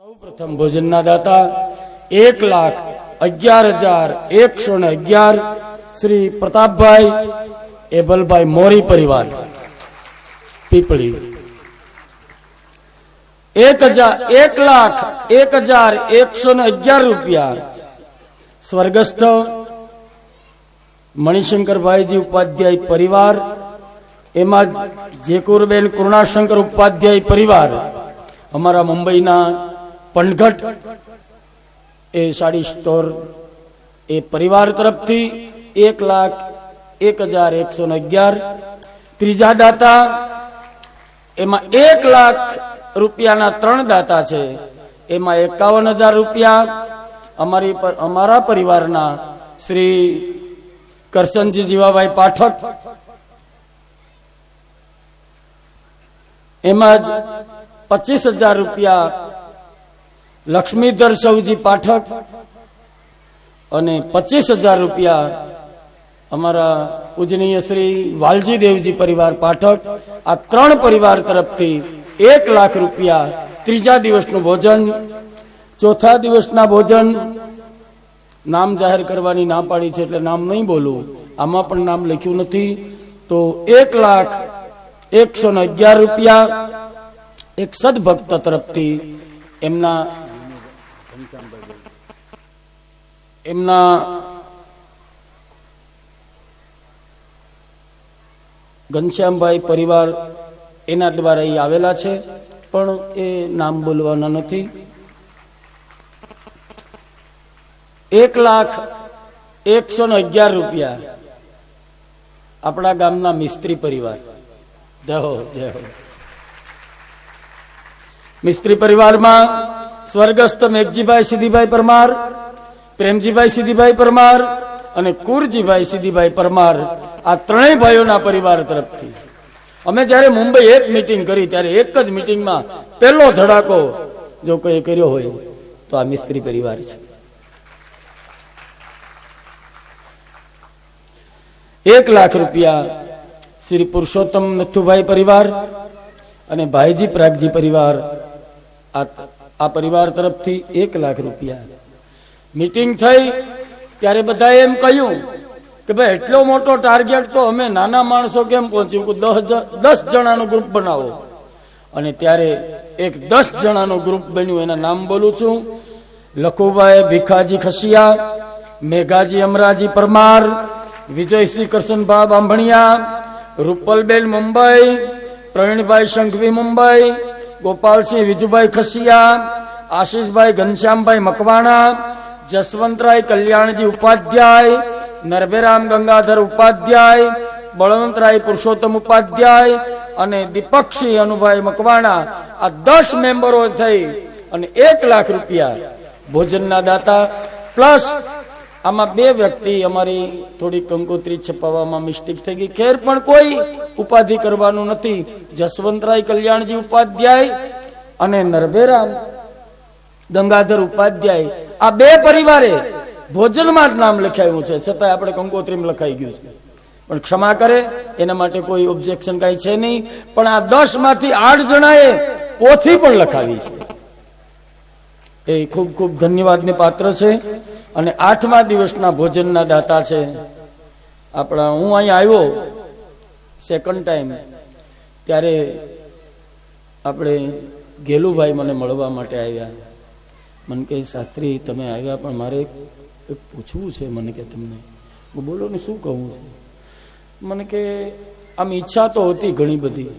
સૌ પ્રથમ ભોજનના દાતા 1,11,111 શ્રી પ્રતાપભાઈ એબલભાઈ મોરી પરિવાર પીપળી 1,01,111 રૂપિયા સ્વર્ગસ્થ મણિશંકરભાઈજી ઉપાધ્યાય પરિવાર, એમાં જેકુરબેન કરુણાશંકર ઉપાધ્યાય પરિવાર અમારા મુંબઈના પંડઘટ એ સાડી સ્ટોર એ પરિવાર તરફથી 1,01,111. ત્રીજા દાતા એમાં 1,00,000 રૂપિયાના 3 દાતા છે, એમાં 51,000 રૂપિયા અમારા પરિવારના શ્રી કરશનજી જીવાભાઈ પાઠક, એમાં જ 25,000 રૂપિયા લક્ષ્મીધર સૌજી પાઠક અને 25,000 રૂપિયા અમારા પૂજનીય શ્રી વાલજી દેવજી પરિવાર પાઠક. આ 3 પરિવાર તરફથી 1,00,000 રૂપિયા. ત્રીજા દિવસનું ભોજન. ચોથા દિવસના ભોજન નામ જાહેર કરવાની ના પાડી છે એટલે નામ નહીં બોલું, આમાં પણ નામ લખ્યું નથી. તો 1,01,11 રૂપિયા એક સદભક્ત તરફથી એમના ઘનશ્યામભાઈ પરિવાર એના દ્વારા એ આવેલા છે, પણ એ નામ બોલવાના નથી. 1,01,11 રૂપિયા આપણા ગામના મિસ્ત્રી પરિવાર. જય હો જય હો. મિસ્ત્રી પરિવારમાં સ્વર્ગસ્થ મેઘજીભાઈ સિદ્ધિભાઈ પરમાર, પ્રેમજીભાઈ સિદ્ધિભાઈ પરમાર અને કુરજીભાઈ સિદ્ધિભાઈ પરમાર, આ 3 ભાઈઓના પરિવાર તરફથી અમે જયારે મુંબઈ એક મીટિંગ કરી ત્યારે એક જ મીટિંગમાં પહેલો ધડાકો જો કોઈ કર્યો હોય તો આ મિસ્ત્રી પરિવાર છે. 1,00,000 રૂપિયા શ્રી પુરુષોત્તમ નથુભાઈ પરિવાર અને ભાઈજી પ્રાગજી પરિવાર, આ પરિવાર તરફથી 1,00,000 રૂપિયા. મીટિંગ થઈ ત્યારે બધાએ એમ કહ્યું કે ભાઈ એટલો મોટો ટાર્ગેટ તો અમે નાના માણસો કેમ પહોંચ્યું, 10 જણાનું ગ્રુપ બનાવો. અને ત્યારે એક 10 જણાનું ગ્રુપ બન્યું. એના નામ બોલું છું: લખુભાઈ ભીખાજી ખસિયા, મેઘાજી અમરાજી પરમાર, વિજયસિંહ કરશનભા બાંભણિયા, રૂપલબેન મુંબઈ, પ્રવીણભાઈ શંખવી મુંબઈ, ગોપાલસિંહ વિજુભાઈ ખસિયા, આશીષભાઈ ઘનશ્યામભાઈ મકવાણા, જસવંતરાય કલ્યાણજી ઉપાધ્યાય, નરભેરામ ગંગાધર ઉપાધ્યાય, બળવંતરાય પુરુષોત્તમ ઉપાધ્યાય અને દીપકસિંહ અનુભાઈ મકવાણા, આ 10 મેમ્બરો થઈ અને 1,00,000 રૂપિયા ભોજનના દાતા. પ્લસ આમાં 2 વ્યક્તિ અમારી થોડી કંકોત્રી છપાવવામાં મિસ્ટેક થઈ ગઈ. ખેર પણ કોઈ ઉપાધિ કરવાનું નથી. જસવંતરાય કલ્યાણજી ઉપાધ્યાય અને નરભેરામ ગંગાધર ઉપાધ્યાય, આ 2 પરિવારે ભોજનમાં જ નામ લખાયું છે, છતાં આપણે કંકોત્રીમાં લખાઈ ગયું છે. પણ ક્ષમા કરે, એના માટે કોઈ ઓબ્જેક્શન કઈ છે નહીં. પણ આ 10 માંથી 8 જણાએ પોથી પણ લખાવી છે, એ ખૂબ ખૂબ ધન્યવાદને પાત્ર છે. અને 8મા દિવસના ભોજનના દાતા છે આપણા. હું અહીં આવ્યો સેકન્ડ ટાઈમ ત્યારે આપણે ગેલુભાઈ મને મળવા માટે આવ્યા. મને કહે, શાસ્ત્રી તમે આવ્યા પણ મારે પૂછવું છે. મને કે તમને બોલો ને શું કહું છું. મને કે આમ ઈચ્છા તો હતી ઘણી બધી,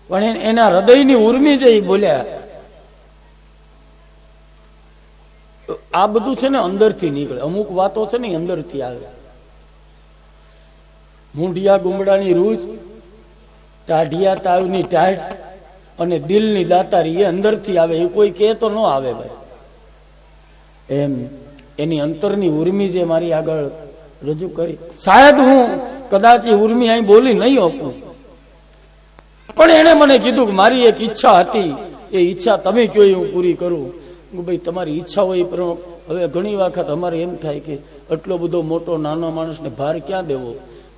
પણ એના હૃદયની ઉર્મી જે બોલ્યા, આ બધું છે ને અંદરથી નીકળે. અમુક વાતો છે ને અંદરથી આવે. મૂંઢિયા ગુમડાની રૂજ, ટાઢિયા તાવની ટાઢ અને દિલની દાતારી એ અંદરથી આવે. એ કોઈ કે તો ન આવે ભાઈ. એમ એની અંતરની ઉર્મી જે મારી આગળ રજૂ કરી. શાયદ હું કદાચ એ ઉર્મી અહીં બોલી નહીં આપું, પણ એને મને કીધું કે મારી એક ઈચ્છા હતી, એ ઈચ્છા તમે કયો હું પૂરી કરું. ભાઈ તમારી ઈચ્છા હોય, પણ હવે ઘણી વખત અમારે એમ થાય કે આટલો બધો મોટો નાનો માણસને ભાર ક્યાં દેવો.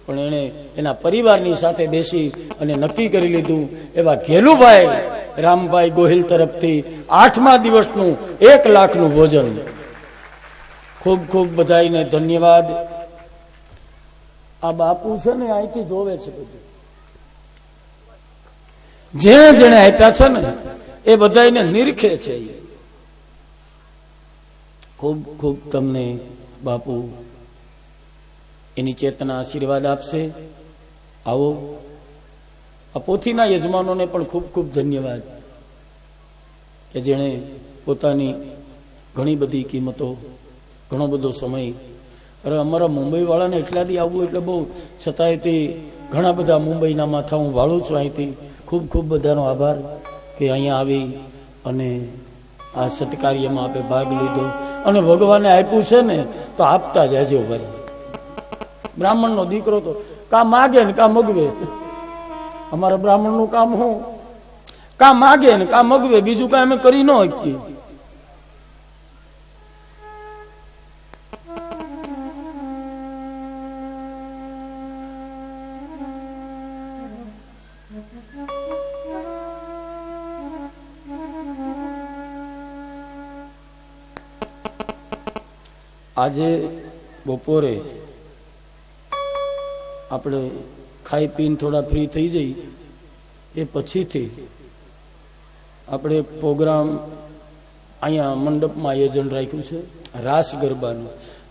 પણ એણે એના પરિવારની સાથે બેસી અને નક્કી કરી લીધું. એવા ઘેલુભાઈ રામભાઈ ગોહિલ તરફથી 8મા દિવસનું 1 લાખનું ભોજન. ખૂબ ખૂબ બધાઈને ધન્યવાદ. આ બાપુ છે ને અહીંથી જોવે છે બધું, જેણે જેણે આપ્યા છે ને એ બધાને નિરખે છે. ખૂબ ખૂબ તમને બાપુ એની ચેતના આશીર્વાદ આપશે. આવો આ પોથીના યજમાનોને પણ ખૂબ ખૂબ ધન્યવાદ કે જેણે પોતાની ઘણી બધી કિંમતો, ઘણો બધો સમય. અરે અમારા મુંબઈ વાળાને એટલાથી આવવું એટલે બહુ, છતાંય તે ઘણા બધા મુંબઈના માથા હું વાળું છું અહીંથી. ખૂબ ખૂબ બધાનો આભાર કે અહીંયા આવી અને આ સત્કાર્યમાં આપે ભાગ લીધો. અને ભગવાને આપ્યું છે ને તો આપતા જજો ભાઈ. બ્રાહ્મણનો દીકરો તો કા માગે ને કા મગવે. અમારા બ્રાહ્મણનું કામ શું? કા માગે ને કા મગવે, બીજું કાંઈ અમે કરી ન શકીએ. આજે બપોરે આપણે ખાઈ પીને થોડા ફ્રી થઈ જઈ એ પછીથી આપણે પ્રોગ્રામ અહીંયા મંડપમાં આયોજન રાખ્યું છે રાસ ગરબાનું.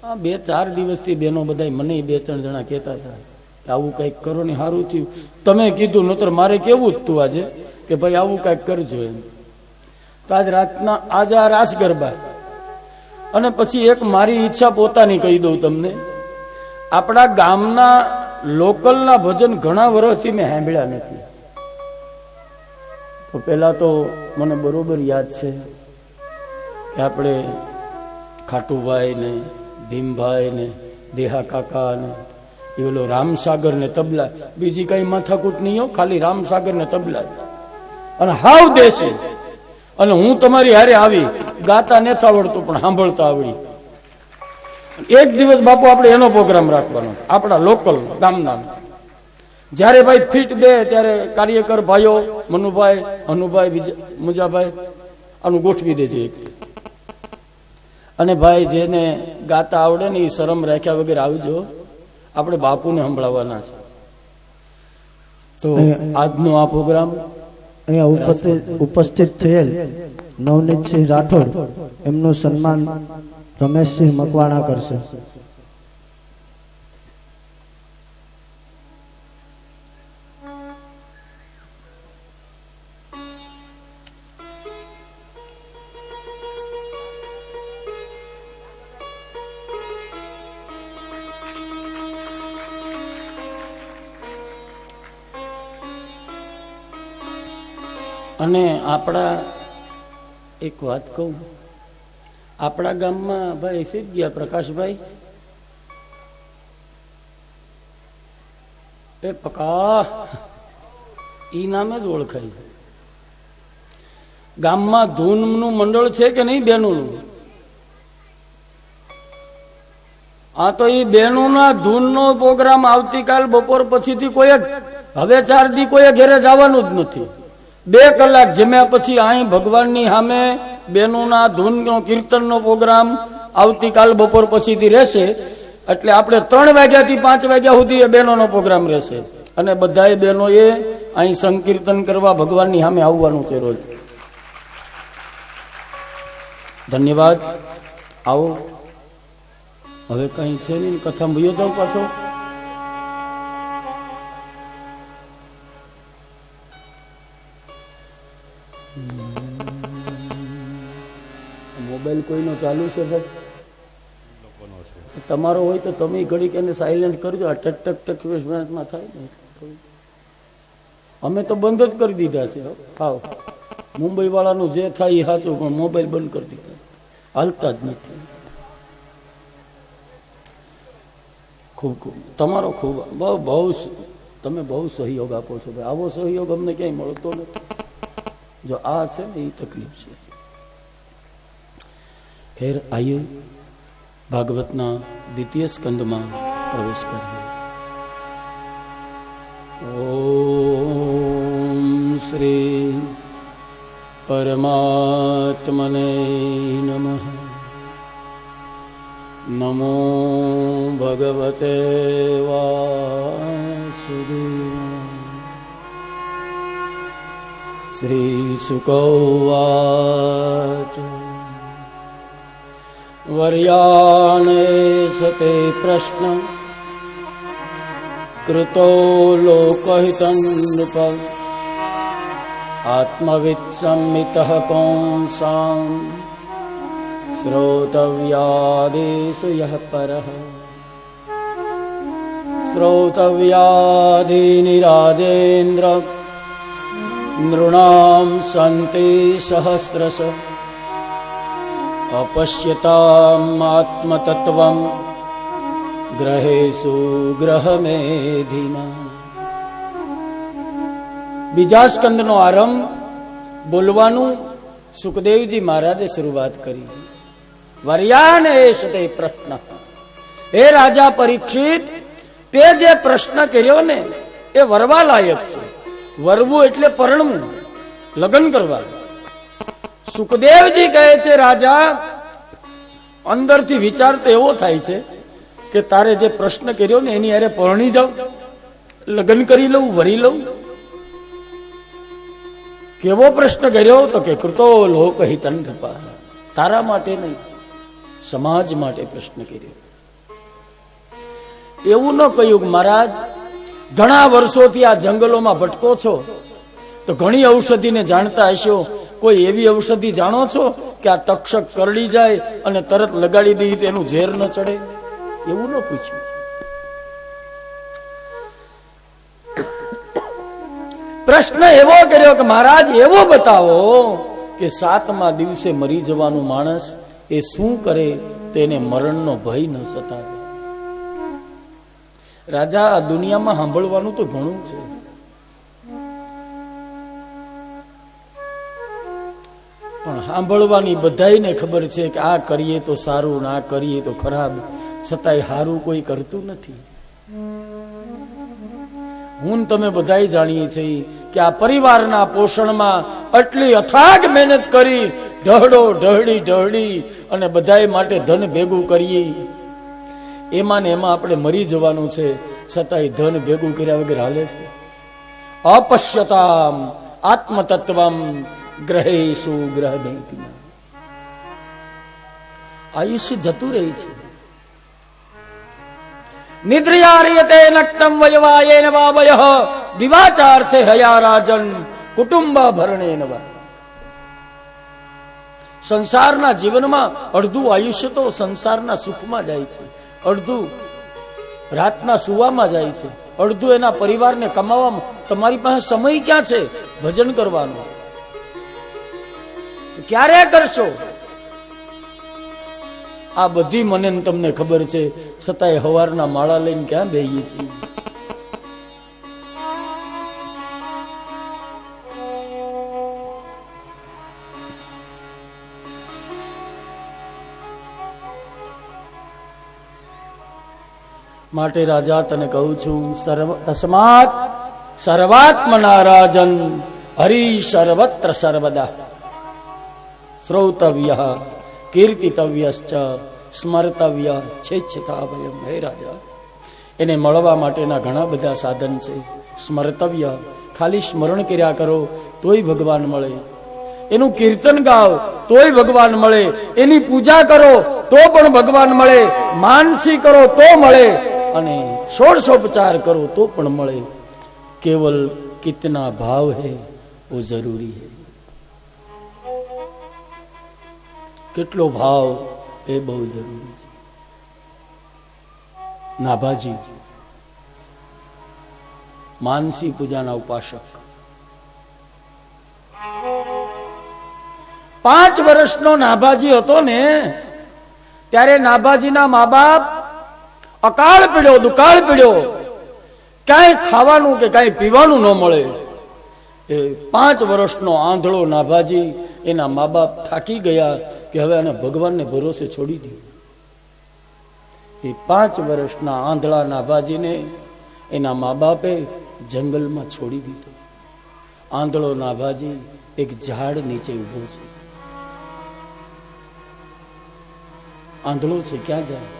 આ 2-4 દિવસથી બહેનો બધા મને 2-3 જણા કહેતા હતા કે આવું કંઈક કરો ને સારું થયું. તમે કીધું, નતર મારે કેવું જ તું આજે કે ભાઈ આવું કંઈક કરજો એમ. તો આજ રાતના આજે આ રાસ ગરબા. અને પછી એક મારી ઈચ્છા પોતાની કહી દઉં તમને. આપણા ગામના લોકલના ભજન ઘણા વર્ષથી મેં સાંભળ્યા નથી. તો પેલા તો મને બરોબર યાદ છે કે આપણે ખાટુભાઈ ને ભીમભાઈ ને દેહા કાકા ને એ ઓલો રામસાગર ને તબલા, બીજી કઈ માથાકૂટ નહીં હો, ખાલી રામસાગર ને તબલા. અને હાવ દેશે. અને હું તમારી હારે આવી, ગાતા નથી આવડતું પણ સાંભળતા આવડી. એક દિવસ બાપુ આપણે એનો પ્રોગ્રામ રાખવાનો, આપણા લોકલ ગામના. જયારે ભાઈ ફીટ બે ત્યારે કાર્યકર ભાઈઓ મનુભાઈ, અનુભાઈ, મુજાભાઈ આનું ગોઠવી દેજો એક. અને ભાઈ જેને ગાતા આવડે ને એ શરમ રાખ્યા વગર આવજો, આપણે બાપુને સંભળાવવાના છે. તો આજનો આ પ્રોગ્રામ અહીંયા ઉપસ્થિત થયેલ નવનીતસિંહ રાઠોડ એમનું સન્માન રમેશસિંહ મકવાણા કરશે. અને આપણા એક વાત કહું, આપણા ગામમાં ભાઈ શીખ ગયા પ્રકાશભાઈ, એ પકા ઈ નામે જ ઓળખાય. ગામમાં ધૂનનું મંડળ છે કે નહીં બેનું? આ તો એ બેનુંના ધૂનનો પ્રોગ્રામ આવતીકાલ બપોર પછીથી કોઈ હવે 4 દી કોઈ ઘેરે જવાનું જ નથી. 2 કલાક જમ્યા પછી અહીં ભગવાનની સામે બેનોના ધૂનનો કીર્તનનો પ્રોગ્રામ આવતીકાલ બપોર પછીથી રહેશે. એટલે આપણે 3 વાગ્યાથી 5 વાગ્યા સુધી એ બહેનોનો પ્રોગ્રામ રહેશે. અને બધાએ બહેનોએ અહીં સંકીર્તન કરવા ભગવાનની સામે આવવાનું છે રોજ. ધન્યવાદ. આવો હવે કઈ છે નહીં, કથા ભૂયો જાઉં પાછો. મોબાઈલ કોઈનો ચાલુ છે ભાઈ? તમારો હોય તો તમે ઘડીક એને સાયલેન્ટ કરજો. આ ટક ટક ટક મિનિટમાં થાય ને. અમે તો બંધ જ કરી દીધા છે. હાવ મુંબઈ વાળાનું જે થાય એ સાચું, પણ મોબાઈલ બંધ કરી દીધા, હાલતા જ નથી. ખૂબ ખૂબ તમારો ખૂબ બહુ તમે બહુ સહયોગ આપો છો ભાઈ. આવો સહયોગ અમને ક્યાંય મળતો નથી. જો આ છે ને એ તકલીફ છે. ખેર આઈએ ભાગવતના 2ય સ્કંદમાં પ્રવેશ કરીએ. ઓમ શ્રી પરમાત્મને નમઃ. નમો ભગવતે વાસુદેવાય. શ્રી શુક ઉવાચ વર્યાણે સતે પ્રશ્ન કૃતો લોકહિતં નૃપ આત્મવિદ સંમિતઃ પુંસાં શ્રોતવ્યાદેષુ યઃ પરઃ શ્રોતવ્યાદિનિરાજેન્દ્ર નૃણાં સન્તિ સહસ્રશ અપશ્યતામ આત્મતત્વં ગ્रहेषु ગ્રહમેધિના. બીજા સ્કંદનો આરંભ બોલવાનું સુખદેવજી મહારાજે શરૂઆત કરી. વર્યાન એષ તે પ્રશ્ન. હે રાજા પરીક્ષિત, તે જે પ્રશ્ન કર્યો ને એ વરવા લાયક છે. વરવું એટલે પરણવું, લગ્ન કરવા. સુખદેવજી કહે છે, રાજા અંદરથી વિચાર તો એવો થાય છે કે તારે જે પ્રશ્ન કર્યો ને એની હારે પરણી જાઉં, લગ્ન કરી લઉં, વરી લઉં. કેવો પ્રશ્ન કર્યો? તો કે કૃતો લોકહિતં નૃપ. તારા માટે નહીં, સમાજ માટે પ્રશ્ન કર્યો. એવું ન કહ્યું કે મહારાજ ઘણા વર્ષોથી આ જંગલોમાં ભટકો છો તો ઘણી ઔષધિને જાણતા હશો, કોઈ એવી ઔષધિ જાણો છો કે આ તક્ષક કરડી જાય અને તરત લગાડી દઈએ તો એનું ઝેર ન ચડે? એવું ન પૂછ્યું. પ્રશ્ન એવો કર્યો કે મહારાજ એવો બતાવો કે 7મા દિવસે મરી જવાનું માણસ એ શું કરે તેને મરણનો ભય ન સતાવે. રાજા, આ દુનિયામાં સાંભળવાનું તો ઘણું છે, પણ સાંભળવાની બધાને ખબર છે કે આ કરીએ તો સારું ને આ કરીએ તો ખરાબ, છતાંય સારું કોઈ કરતું નથી. હું તમે બધાય જાણીએ છીએ કે આ પરિવારના પોષણમાં આટલી અથાગ મહેનત કરી, ઢહડો ઢહડી અને બધાય માટે ધન ભેગું કરીએ, એમાં ને એમાં આપણે મરી જવાનું છે, છતાંય ધન ભેગું કર્યા વગર હાલે છે. અપશ્યતામ આત્મતત્વમ ગ્रहेषु ગ્રહમેધિના. આયુષ્ય જતું રહે છે. નિદ્રયાર્યતે નક્તમ વયવાયેન વાવયઃ દિવાચાર્થે હયા રાજન કુટુંબા ભરણેન વા. સંસારના જીવનમાં અડધું આયુષ્ય તો સંસારના સુખમાં જાય છે, અડધું રાતના સુવામાં જાય છે, અડધું એના પરિવારને કમાવામાં. તમારી પાસે સમય ક્યાં છે ભજન કરવાનો? ક્યારે કરશો? આ બધી મને તમને ખબર છે, છતાંય હવારના માળા લઈને ક્યાં બેહીએ છીએ? માટે રાજા તને કહું છું, તસ્માત સર્વાત્મના રાજન હરિ સર્વત્ર સર્વદા શ્રોતવ્ય કીર્તિતવ્યશ્ચ સ્મર્તવ્ય છેચ્છતાવયમ. હે રાજા, એને મળવા માટેના ઘણા બધા સાધન છે. સ્મર્તવ્ય, ખાલી સ્મરણ કર્યા કરો તોય ભગવાન મળે. એનું કીર્તન ગાઓ તોય ભગવાન મળે. એની પૂજા કરો તો પણ ભગવાન મળે. માનસી કરો તો મળે અને ષોડશોપચાર કરો તો પણ મળે. કેવલ કિતના ભાવ है वो जरूरी है. કેટલો ભાવ એ બહુ જરૂરી છે. નાભાજી માનસી પૂજાના ઉપાસક, 5 વર્ષનો નાભાજી હતો ને ત્યારે નાભાજીના મા બાપ અકાળ પડ્યો, દુકાળ પડ્યો, ક્યાંય ખાવાનું કે કાંઈ પીવાનું ન મળે. એ 5 વર્ષનો આંધળો નાભાજી, એના મા બાપ થાકી ગયા કે હવે આને ભગવાનને ભરોસે છોડી દો. એ 5 વર્ષના આંધળા નાભાજીને એના મા બાપે જંગલમાં છોડી દીધો. આંધળો નાભાજી એક ઝાડ નીચે ઉભો છે. આંધળો છે, ક્યાં જાય?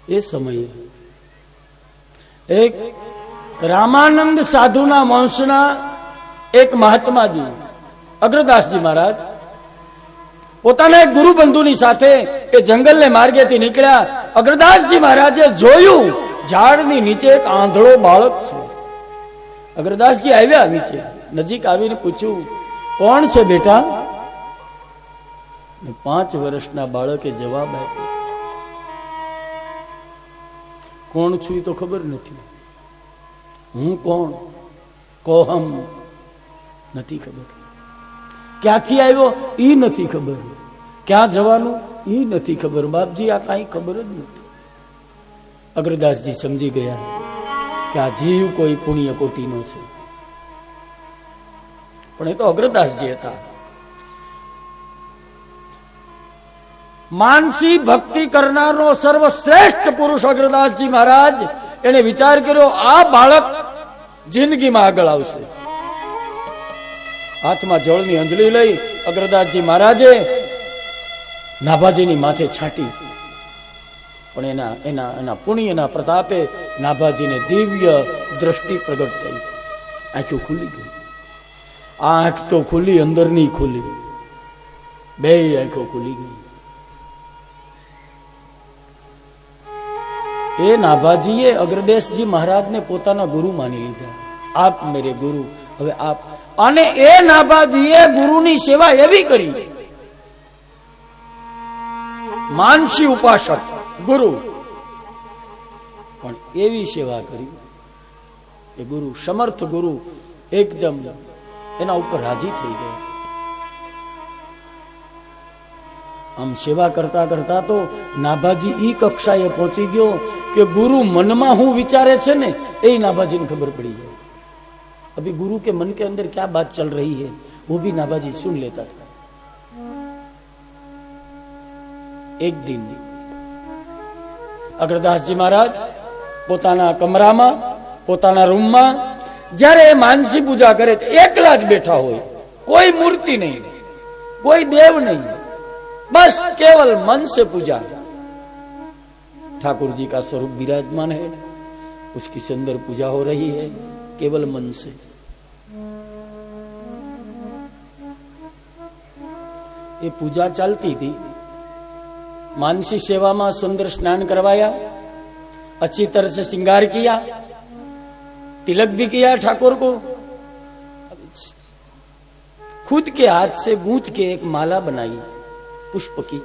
એ સમયે એક રામાનંદ સાધુના વંશના એક મહાત્માજી અગ્રદાસજી મહારાજ પોતાના એક ગુરુ બંધુની સાથે એ જંગલને માર્ગેથી નીકળ્યા. અગ્રદાસજી મહારાજે જોયું ઝાડની નીચે એક આંધળો બાળક છે. અગ્રદાસજી આવ્યા નીચે, નજીક આવીને પૂછ્યું, કોણ છે બેટા? 5 વર્ષના બાળકે જવાબ આપ્યો, કોણ છું એ તો ખબર નથી. હું કોણ? કોહમ નથી ખબર. ક્યાંથી આવ્યો ઈ નથી ખબર. ક્યાં જવાનું ઈ નથી ખબર. બાપજી આ કાંઈ ખબર જ નથી. અગ્રદાસજી સમજી ગયા કે આ જીવ કોઈ પુણ્ય કોટીનો છે. પણ એ તો અગ્રદાસજી હતા. માનસી ભક્તિ કરનારનો સર્વશ્રેષ્ઠ પુરુષ અગ્રદાસજી મહારાજ. એને વિચાર કર્યો આ બાળક જિંદગીમાં આગળ આવશે. હાથમાં જળની અંજલી લઈ અગ્રદાસજી મહારાજે નાભાજીની માથે છાંટી. પણ એના પુણ્યના પ્રતાપે નાભાજીને દિવ્ય દ્રષ્ટિ પ્રગટ થઈ. આંખો ખુલી ગઈ. આંખ તો ખુલી, અંદરની ખુલી, બે આંખો ખુલી ગઈ. એ નાભાજીએ અગ્રદેશજી મહારાજને પોતાના ગુરુ માની લીધા. આપ મેરે ગુરુ, હવે આપ. અને એ નાભાજીએ ગુરુની સેવા એવી કરી, માનસી ઉપાસક ગુરુ, પણ એવી સેવા કરી કે ગુરુ, સમર્થ ગુરુ એકદમ એના ઉપર રાજી થઈ ગયા. આમ સેવા કરતા કરતા તો નાભાજી ઈ કક્ષાએ પહોંચી ગયો કે ગુરુ મનમાં હું વિચારે છે ને એ नाभाजी ने खबर पड़ी है. अभी गुरु के मन के अंदर क्या बात चल रही है वो भी नाभाजी सुन लेता था. एक दिन अग्रदासजी महाराज પોતાના કમરામાં, પોતાના રૂમમાં જ્યારે માનસી પૂજા કરે એકલા જ બેઠા હોય, कोई मूर्ति नहीं, कोई देव नहीं, बस केवल मन से पूजा. ठाकुर जी का स्वरूप विराजमान है, उसकी सुंदर पूजा हो रही है केवल मन से. ये पूजा चलती थी. मानसी सेवा में सुंदर स्नान करवाया, अच्छी तरह से श्रृंगार किया, तिलक भी किया ठाकुर को. खुद के हाथ से गूंथ के एक माला बनाई पुष्प की.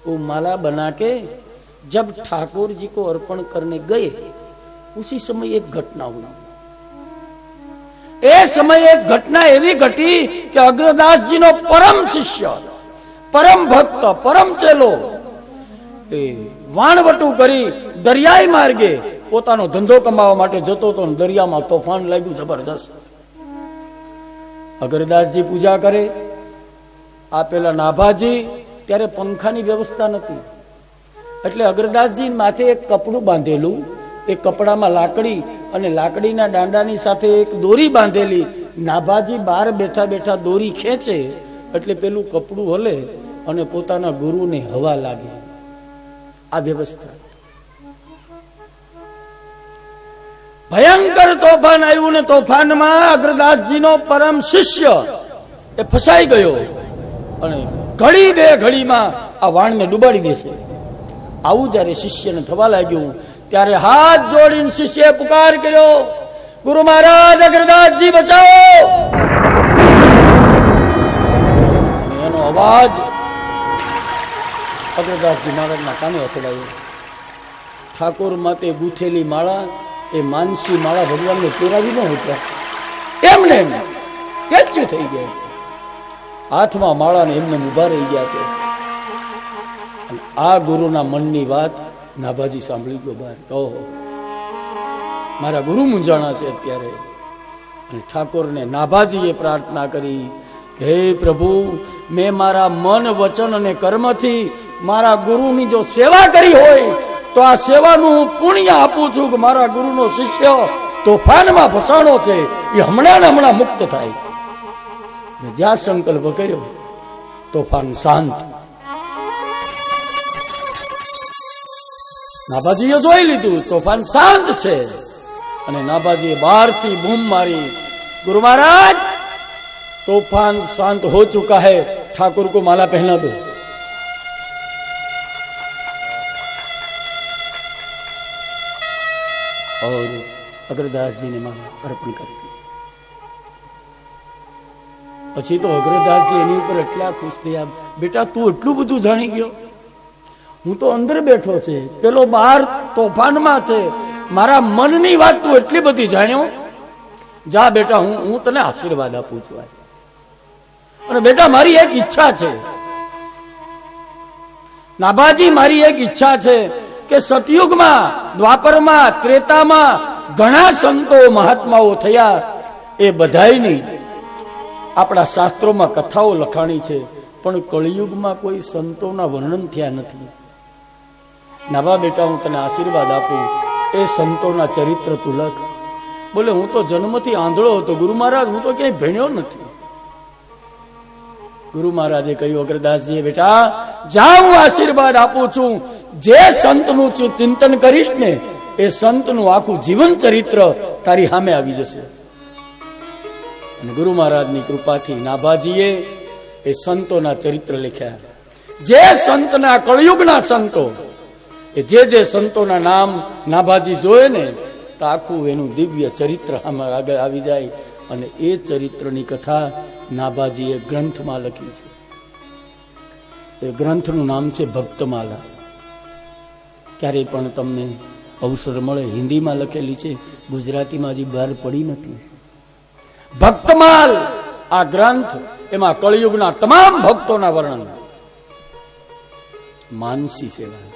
वो माला बना के जब ठाकुर जी को अर्पण करने गए उसी समय एक घटना हुई. ए समय एक घटना एवी घटी कि अग्रदास जी नो परम शिष्य, परम भक्त, परम चेलो वाणवटू करी दरियाई मार्गे पोतानो धंधो कमावा माटे जतो तो दरिया में तोफान लाग्यु जबरदस्त. अग्रदास जी पूजा करे, आ पेला नाभाजी त्यारे पंखानी व्यवस्था नथी એટલે અગ્રદાસજી માથે એક કપડું બાંધેલું, એ કપડામાં લાકડી અને લાકડીના દાંડાની સાથે એક દોરી બાંધેલી. નાભાજી બહાર બેઠા બેઠા દોરી ખેંચે એટલે પેલું કપડું હલે અને પોતાના ગુરુને હવા લાગે. આ વ્યવસ્થા. ભયંકર તોફાન આવ્યું ને તોફાનમાં અગ્રદાસજીનો પરમ શિષ્ય એ ફસાઈ ગયો અને ઘડી બે ઘડીમાં આ વાણને ડૂબાડી દેશે. આવું જયારે શિષ્યને થવા લાગ્યું ત્યારે હાથ જોડીને શિષ્યએ પુકાર કર્યો, ગુરુ મહારાજ અગ્રદાસજી બચાવો. એનો અવાજ અગ્રદાસજી મહારાજના કાને અથડાયો. ઠાકોર માતે ગૂંથેલી માળા, એ માનસી માળા ભગવાનને પહેરાવી ન હતા, એમને કેચ્યું થઈ ગયા. હાથમાં માળા ને એમને ઉભા રહી ગયા છે. આ ગુરુના મનની વાત નાભાજી સાંભળી ગયો બહાર. કહો મારા ગુરુ મૂંઝાણા છે અત્યારે. અને ઠાકોરને નાભાજીએ પ્રાર્થના કરી, હે પ્રભુ, મેં મારા મન, વચન અને કર્મથી મારા ગુરુની જો સેવા કરી હોય તો આ સેવાનું હું પુણ્ય આપું છું કે મારા ગુરુનો શિષ્ય તોફાનમાં ફસાણો છે એ હમણાં ને હમણાં મુક્ત થાય. જ્યાં સંકલ્પ કર્યો તોફાન શાંત. નાભાજીએ જોઈ લીધું તોફાન શાંત છે અને નાભાજીએ બહારથી બૂમ મારી, गुरु महाराज तूफान शांत हो चुका है, ठाकुर को माला पहना दो. और अग्रदास जी ने माला अर्पण कर दी. પછી તો અગ્રદાસજી એની ઉપર એટલા ખુશ થયા, બેટા તું એટલું બધું જાણી ગયો, હું તો અંદર બેઠો છે, પેલો બહાર તોફાનમાં છે, મારા મનની વાત તું એટલી બધી જાણ્યો. જા બેટા, હું તને આશીર્વાદ આપું છું. અને બેટા મારી એક ઈચ્છા છે નાભાજી, મારી એક ઈચ્છા છે કે સતયુગમાં, દ્વાપરમાં, ત્રેતામાં ઘણા સંતો મહાત્માઓ થયા, એ બધાયની આપણા શાસ્ત્રોમાં કથાઓ લખાણી છે, પણ કળિયુગમાં કોઈ સંતોના વર્ણન થયા નથી. નાભા બેટા, હું તને આશીર્વાદ આપું, એ સંતોના ચરિત્ર તું લખ. બોલે હું તો જન્મથી આંધળો હતો ગુરુ મહારાજ, હું તો ક્યાંય ભણ્યો નથી. ગુરુ મહારાજે કહ્યું, અગ્રદાસજીએ, બેટા જા, હું આશીર્વાદ આપું છું, જે સંતનું ચિંતન કરીશ ને એ સંતનું આખું જીવન ચરિત્ર તારી સામે આવી જશે. અને ગુરુ મહારાજની કૃપાથી નાભાજીએ એ સંતોના ચરિત્ર લખ્યા. જે સંતના, કળયુગના સંતો, એ જે સંતોના નામ નાભાજી જોયે ને તો આખું એનું દિવ્ય ચરિત્ર આમાં આગળ આવી જાય. અને એ ચરિત્રની કથા નાભાજીએ ગ્રંથમાં લખી છે. એ ગ્રંથનું નામ છે ભક્તમાલા. ક્યારેય પણ તમને અવસર મળે, હિન્દીમાં લખેલી છે, ગુજરાતીમાં હજી બહાર પડી નથી. ભક્તમાલ આ ગ્રંથ, એમાં કળયુગના તમામ ભક્તોના વર્ણન. માનસી સેવા.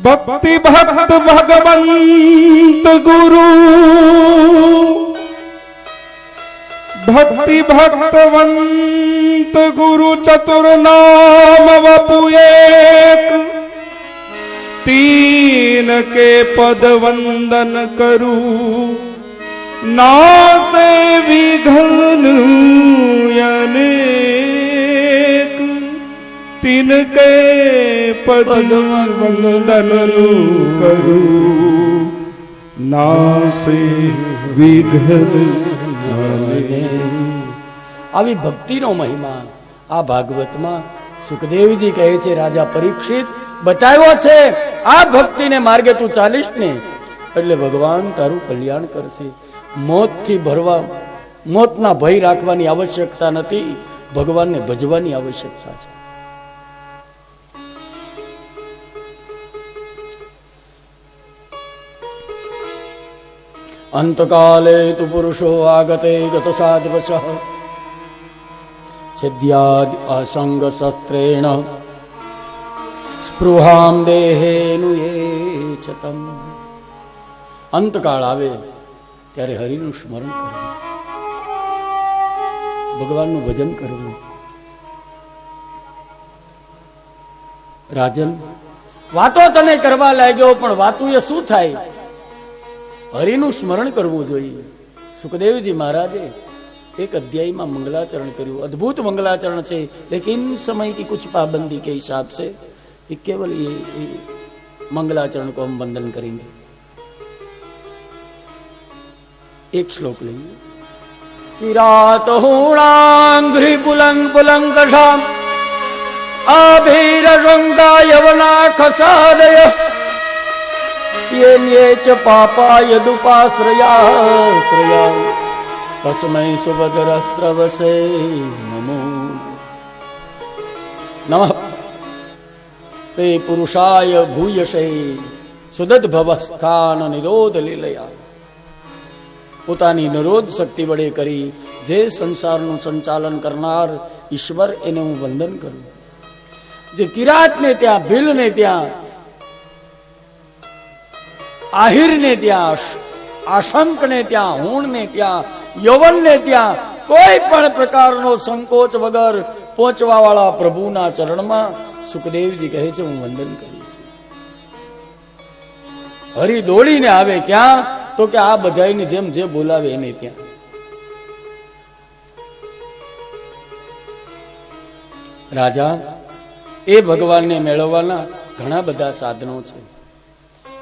भक्ति भक्त भगवंत गुरु, भक्ति भक्तवंत गुरु चतुर नाम वपु एक, तीन के पद वंदन करू, नासे विघ्न अनेक, तीन के पद वंदन करूं, नासे विघ्न. આવી ભક્તિનો મહિમા આ ભાગવતમાં સુખદેવજી કહે છે, રાજા પરીક્ષિત બતાવ્યો છે, આ ભક્તિને માર્ગે તું ચાલીશ ને એટલે ભગવાન તારું કલ્યાણ કરશે. મોતથી ભરવા, મોતના ભય રાખવાની આવશ્યકતા નથી, ભગવાનને ભજવાની આવશ્યકતા છે. અંતકાલે તુ પુરુષો આગતે ગત સાધવશ, છેદ્યાદ અસંગ શસ્ત્રેણ, સ્પૃહામ દેહેનું યેચતમ. અંતકાળ આવે ત્યારે હરિનું સ્મરણ કરવું, ભગવાનનું ભજન કરવું. રાજન, વાતો તને કરવા લાગ્યો, પણ વાતું એ શું થાય? હરિનું સ્મરણ કરવું જોઈએ. સુખદેવજી મહારાજે एक अध्याय में मंगलाचरण करूं, अद्भुत मंगलाचरण है, लेकिन समय की कुछ पाबंदी के हिसाब से केवल ये मंगलाचरण को हम वंदन करेंगे. एक श्लोक लेंगे. किरात हूणांघ्रि पुलंग पुलंकषाम आभीर शंका यवना खसादय, ये च पापा यदुपाश्रया श्रया, तस्मै सुभद्रस्रवसे नमो नमः. ते पुरुषाय भूयसे सुदत भवस्थान निरोध લીલયા. પોતાની નિરોધ શક્તિ વડે કરી જે સંસારનું સંચાલન કરનાર ઈશ્વર, એને હું વંદન કરું. જે કિરાતને ત્યાં, ભીલને ત્યાં, આહિરને ત્યાં, આશંકને ત્યાં, હુણને ત્યાં, યવનને ત્યાં કોઈ પણ પ્રકારનો સંકોચ વગર પહોંચવા વાળા પ્રભુના ચરણમાં સુખદેવજી કહે છે હું વંદન કરું છું. હરિ દોડીને આવે ક્યાં? તો કે આ બધાની જેમ જે બોલાવે એને ત્યાં. રાજા એ ભગવાનને મેળવવાના ઘણા બધા સાધનો છે.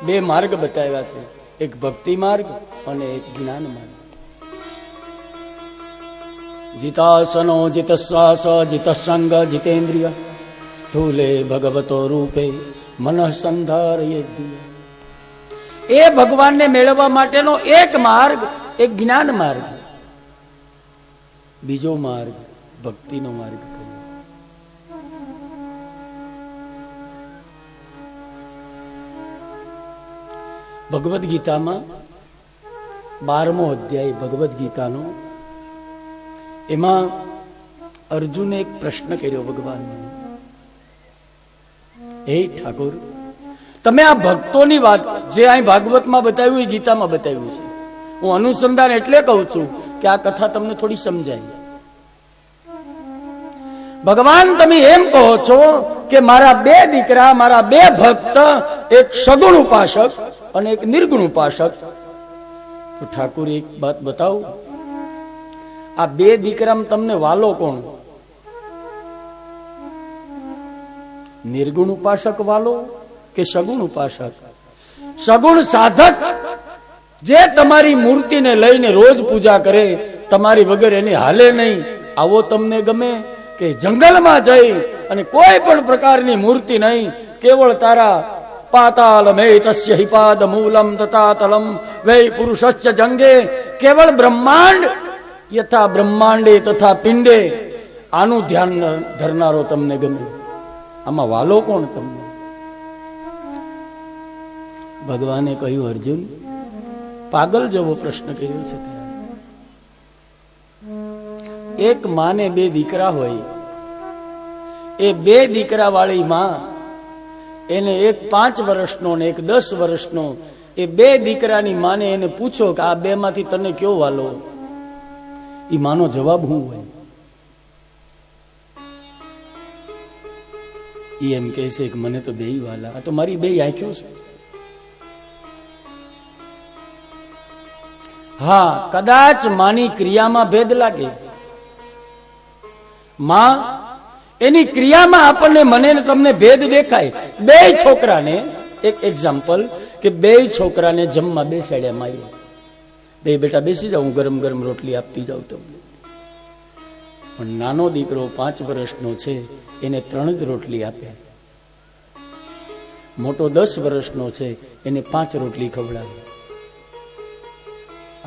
બે માર્ગ બતાવ્યા છે, એક ભક્તિ માર્ગ અને એક જ્ઞાન માર્ગ. જીતાસનો જીતશ્વાસ જીતસંગ જીતેન્દ્રિય સ્થૂલે ભગવતો રૂપે મનઃ સંધારયેદ્ય. એ ભગવાનને મેળવવા માટેનો એક માર્ગ એક જ્ઞાન માર્ગ, બીજો માર્ગ ભક્તિનો માર્ગ. ભગવદ ગીતામાં 12મો અધ્યાય ભગવદ ગીતાનો, એમાં અર્જુને એક પ્રશ્ન કર્યો ભગવાનને, હે ઠાકોર, તમે આ ભક્તોની વાત જે અહીં ભાગવતમાં બતાવ્યું એ ગીતામાં બતાવ્યું છે. હું અનુસંધાન એટલે કહું છું કે આ કથા તમને થોડી સમજાય. ભગવાન તમે એમ કહો છો કે મારા બે દીકરા, મારા બે ભક્ત, એક સગુણ ઉપાસક અને એક નિર્ગુણ ઉપાસક. તો ઠાકુર એક વાત બતાવું, આ બે દીકરામાં તમને વાલો કોણ? નિર્ગુણ ઉપાસક વાલો કે સગુણ ઉપાસક? સગુણ સાધક જે તમારી મૂર્તિને લઈને રોજ પૂજા કરે, તમારી વગર એની હાલે નહીં, આવો તમને ગમે? કે જંગલમાં જઈ અને કોઈ પણ પ્રકારની મૂર્તિ નહીં, કેવળ તારા પાતાલ મેતસ્ય હિપાદ મૂલમ તથાતલમ વૈ પુરુષસ્ય જંગે, કેવળ બ્રહ્માંડ યથા બ્રહ્માંડે તથા પિંડે, આનું ધ્યાન ધરનારો તમને ગમે? આમાં વાલો કોણ તમને? ભગવાને કહ્યું, અર્જુન, પાગલ જેવો પ્રશ્ન કર્યો છે. એક માને બે દીકરા હોય, એ બે દીકરા વાળી માં, એને એક 5 વર્ષનો ને એક 10 વર્ષનો, એ બે દીકરાની માને એને પૂછો કે આ બે માંથી તને કયો વાલો? એ માનો જવાબ શું હોય? એ એમ કહે છે કે મને તો બે વાલા, આ તો મારી બે આંખો છે. હા, કદાચ માની ક્રિયામાં ભેદ લાગે. માં એની ક્રિયામાં આપણને મને ને તમને ભેદ દેખાય. બે છોકરાને, એક એક્ઝામ્પલ, કે બે છોકરાને જમવા બેસાડ્યા માઈએ, બે બેટા બેસી જાઓ, હું ગરમ ગરમ રોટલી આપતી જાઉં તમને. પણ નાનો દીકરો 5 વર્ષનો છે, એને 3 જ રોટલી આપે. મોટો 10 વર્ષનો છે, એને 5 રોટલી ખવડાવે.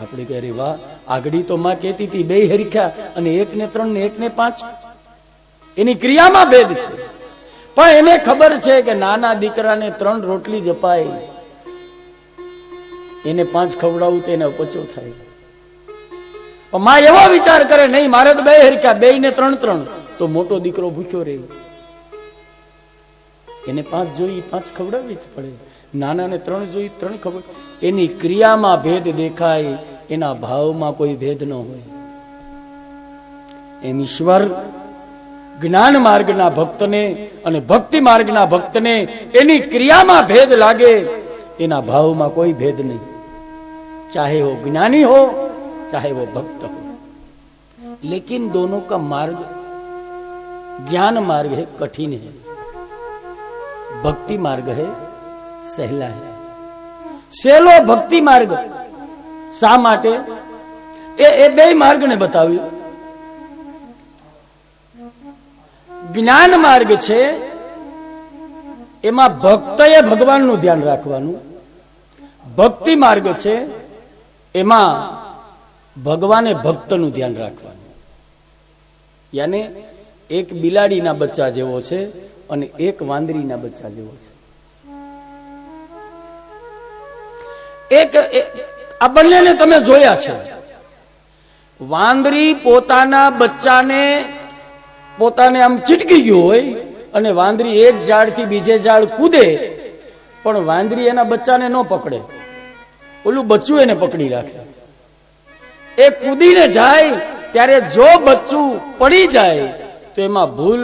આપણે કહે, અરે વાહ, આગળ તો માં કહેતી હતી બે હરખ્યા, અને 1 ને 3 ને 1 ને 5. એની ક્રિયામાં ભેદ છે, પણ એને ખબર છે કે નાના દીકરાને 3 રોટલી જ અપાય, એને 5 ખવડાવું તો એને અપચો થાય. પણ માં એવો વિચાર કરે, નહીં, મારે તો બે હરખ્યા, 2 ને 3, તો મોટો દીકરો ભૂખ્યો રહે. એને 5 જોઈ 5 ખવડાવવી જ પડે. નાના ને 3 જોઈ 3 ખબર. એની ક્રિયામાં ભેદ દેખાય, એના ભાવમાં કોઈ ભેદ ન હોય. એમ ઈશ્વર જ્ઞાન માર્ગના ભક્તને અને ભક્તિ માર્ગના ભક્તને એની ક્રિયામાં ભેદ લાગે, એના ભાવમાં કોઈ ભેદ નહીં. चाहे वो ज्ञानी हो चाहे वो भक्त हो, लेकिन दोनों का मार्ग, ज्ञान मार्ग है कठिन है, भक्ति मार्ग है સહેલા है. સહેલો ભક્તિ માર્ગ. શા માટે? એ બે માર્ગ ને બતાવ્યું. જ્ઞાન માર્ગ છે, એમાં ભક્તએ ભગવાનનું ધ્યાન રાખવાનું. ભક્તિ માર્ગ છે, એમાં ભગવાને ભક્તનું ધ્યાન રાખવાનું. યાને એક બિલાડીના બચ્ચા જેવો છે અને એક વાંદરીના બચ્ચા જેવો છે. આ બંનેને તમે જોયા છે. વાંદરી પોતાના બચ્ચાને પોતાને આમ ચીટકી ગયું હોય અને વાંદરી એક ઝાડથી બીજે ઝાડ કૂદે, પણ વાંદરી એના બચ્ચાને ન પકડે, ઓલું બચ્ચું એને પકડી રાખે. એ કૂદીને જાય ત્યારે જો બચ્ચું પડી જાય તો એમાં ભૂલ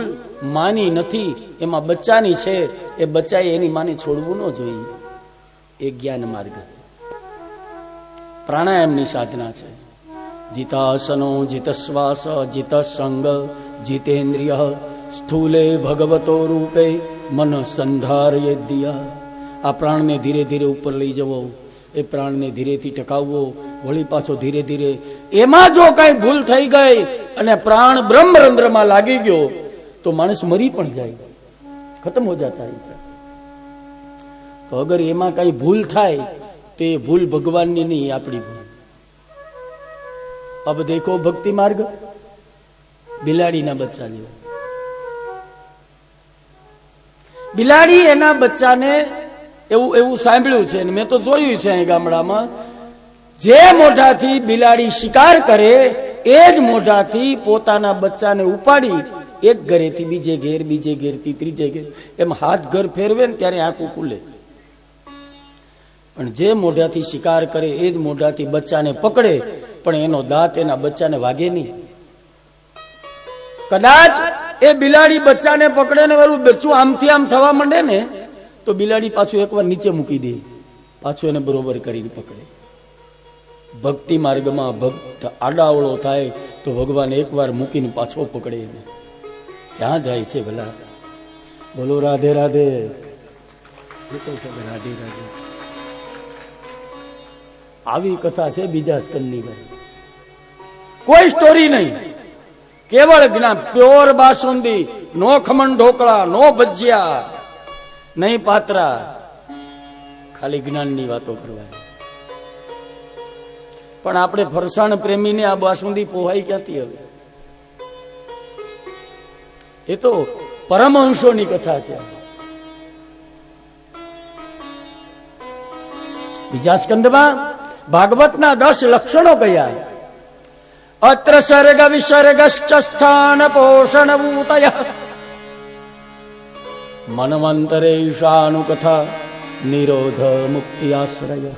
માની નથી, એમાં બચ્ચાની છે. એ બચ્ચાએ એની માને છોડવું ન જોઈએ. એ જ્ઞાન માર્ગ, પ્રાણાયામની સાધના છે. જીતાસનો જીતશ્વાસ જીત સંગ જીતેન્દ્રિય સ્થૂલે ભગવતો રૂપે મન સંધારયે દિયા. આ પ્રાણને ધીરે ધીરે ઉપર લઈ જવો, એ પ્રાણને ધીરેથી ટકાવવો, વળી પાછો ધીરે ધીરે. એમાં જો કઈ ભૂલ થઈ ગઈ અને પ્રાણ બ્રહ્મરંધ્રમાં લાગી ગયો તો માણસ મરી પણ જાય, ખતમ હો જાતા है. તો અગર એમાં કઈ ભૂલ થાય તો એ ભૂલ ભગવાનની નહીં, આપણી ભૂલ. अब देखो भक्ति मार्ग બિલાડીના બચ્ચા જેવા. બિલાડી એના બચ્ચાને એવું સાંભળ્યું છે, મેં તો જોયું છે અહીં ગામડામાં, જે મોઢાથી બિલાડી શિકાર કરે એ જ મોઢાથી પોતાના બચ્ચાને ઉપાડી એક ઘરેથી બીજે ઘેર, બીજે ઘેરથી ત્રીજે ઘેર, એમ હાથ ઘર ફેરવે ને ત્યારે આંખું ખુલે. પણ જે મોઢાથી શિકાર કરે એ જ મોઢાથી બચ્ચાને પકડે, પણ એનો દાંત એના બચ્ચાને વાગે નહીં. કદાચ એ બિલાડી બચ્ચાને પકડે ને પેલું બચ્ચું આમથી આમ થવા માંડે ને તો બિલાડી પાછું એકવાર નીચે મૂકી દે, પાછું એને બરોબર કરીને પકડે. ભક્તિ માર્ગમાં ભક્ત આડાવળો થાય તો ભગવાન એકવાર મૂકીને પાછો પકડે એને. ક્યાં જાય છે ભલા? બોલો રાધે રાધે. રાધે રાધે. આવી કથા છે બીજા સ્કંદની. કોઈ સ્ટોરી નહીં, કેવળ જ્ઞાન. પ્યોર બાસુંદી, નો ખમણ ઢોકળા, નો ભજીયા, નહીં પાત્રા, ખાલી જ્ઞાનની વાતો કરવાની. પણ આપણે ફરસાણ પ્રેમીને આ બાસુંદી પોહાય ક્યાંથી હવે? એ તો પરમહંસોની કથા છે. બીજા સ્કંદમાં ભાગવતના 10 લક્ષણો કયા? અત્ર સર્ગ વિસર્ગશ્ચ સ્થાન પોષણ ભૂતય મન્વંતરેશાનુ કથા નિરોધ મુક્તિ આશ્રય.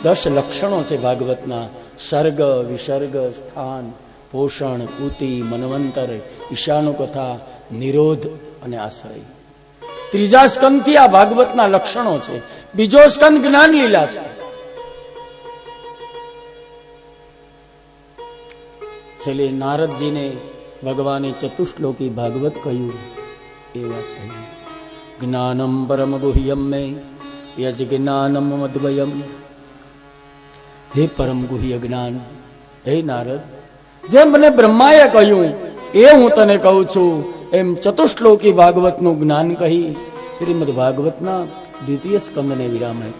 10 લક્ષણો છે ભાગવતના. સર્ગ, વિસર્ગ, સ્થાન, પોષણ, કુતિ, મન્વંતર, ઈશાનુ કથા, નિરોધ અને આશ્રય. ત્રીજા સ્કંદથી આ ભાગવતના લક્ષણો છે. બીજો સ્કંદ જ્ઞાન લીલા છે. છેલ્લે નારદજીને ભગવાને ચતુશ્લોકી ભાગવત કહ્યું એ વાત કહી. જ્ઞાનમ પરમ ગુહ્યમ મે યજ જ્ઞાનમ મદ્વયમ. જે પરમ ગુહ્ય જ્ઞાન, હે નારદ, જેમ મને બ્રહ્માએ કહ્યું એ હું તને કહું છું, એમ ચતુશ્લોકી ભાગવતનું જ્ઞાન કહી શ્રીમદ ભાગવતના द्वितीय स्कंद ने विराम है.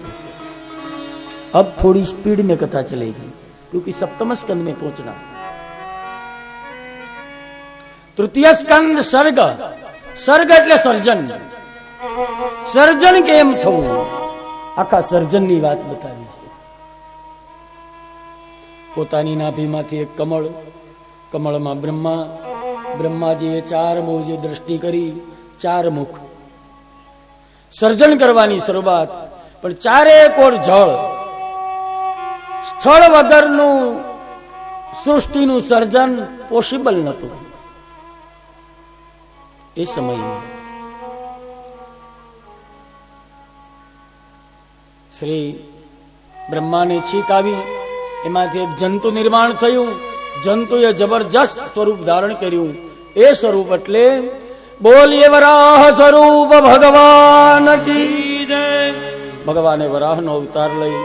अब थोड़ी स्पीड में कथा चलेगी क्योंकि सप्तम स्कंद में पहुंचना. तृतीय स्कंद सर्ग. सर्ग એટલે સર્જન. સર્જન કેમ થવું, આખા સર્જનની વાત બતાવી છે. પોતાની નાભીમાંથી એક કમળ, કમળમાં બ્રહ્મા, બ્રહ્માજીએ 4 મોજ દ્રષ્ટિ કરી, 4 મુખ. સર્જન કરવાની શરૂઆત, પણ 4 કોર જળ. સ્થળ વગરનું સૃષ્ટિનું સર્જન પોસિબલ નહોતું એ સમયમાં. શ્રી બ્રહ્માને છીક આવી, એમાંથી એક જંતુ નિર્માણ થયું. જંતુએ જબરજસ્ત સ્વરૂપ ધારણ કર્યું. એ સ્વરૂપ એટલે બોલીએ વરાહ સ્વરૂપ ભગવાન કી જય. ભગવાને વરાહનો અવતાર લઈ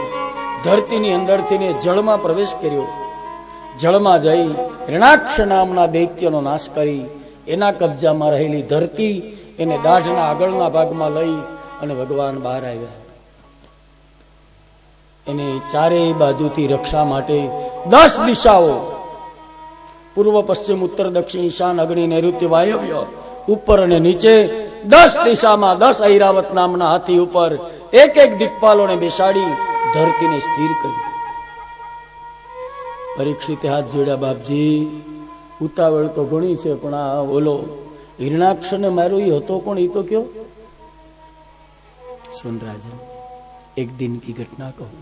ધરતીની અંદરથી જળમાં પ્રવેશ કર્યો. જળમાં જઈ હિરણાક્ષ નામના દૈત્યનો નાશ કરી એના કબજામાં રહેલી ધરતી એને દાઢના આગળના ભાગમાં લઈ અને ભગવાન બહાર આવ્યા. એને 4 બાજુથી રક્ષા માટે 10 દિશાઓ, પૂર્વ, પશ્ચિમ, ઉત્તર, દક્ષિણ, ઈશાન, અગ્નિ, નૈઋત્ય, વાયવ્ય, ઉપર અને નીચે 10 દિશામાં 10 ઐરાવત નામના હાથી ઉપર એક દિક્પાલોને બેસાડી ધરતીને સ્થિર કરી. પરીક્ષિતે હાથ જોડ્યા, બાપજી ઉતાવળ તો ઘણી છે, પણ આ ઓલો હિરણાક્ષને માર્યો એ હતો કોણ, એ તો કયો? સુન રાજન, એક દિન કી ઘટના કહું.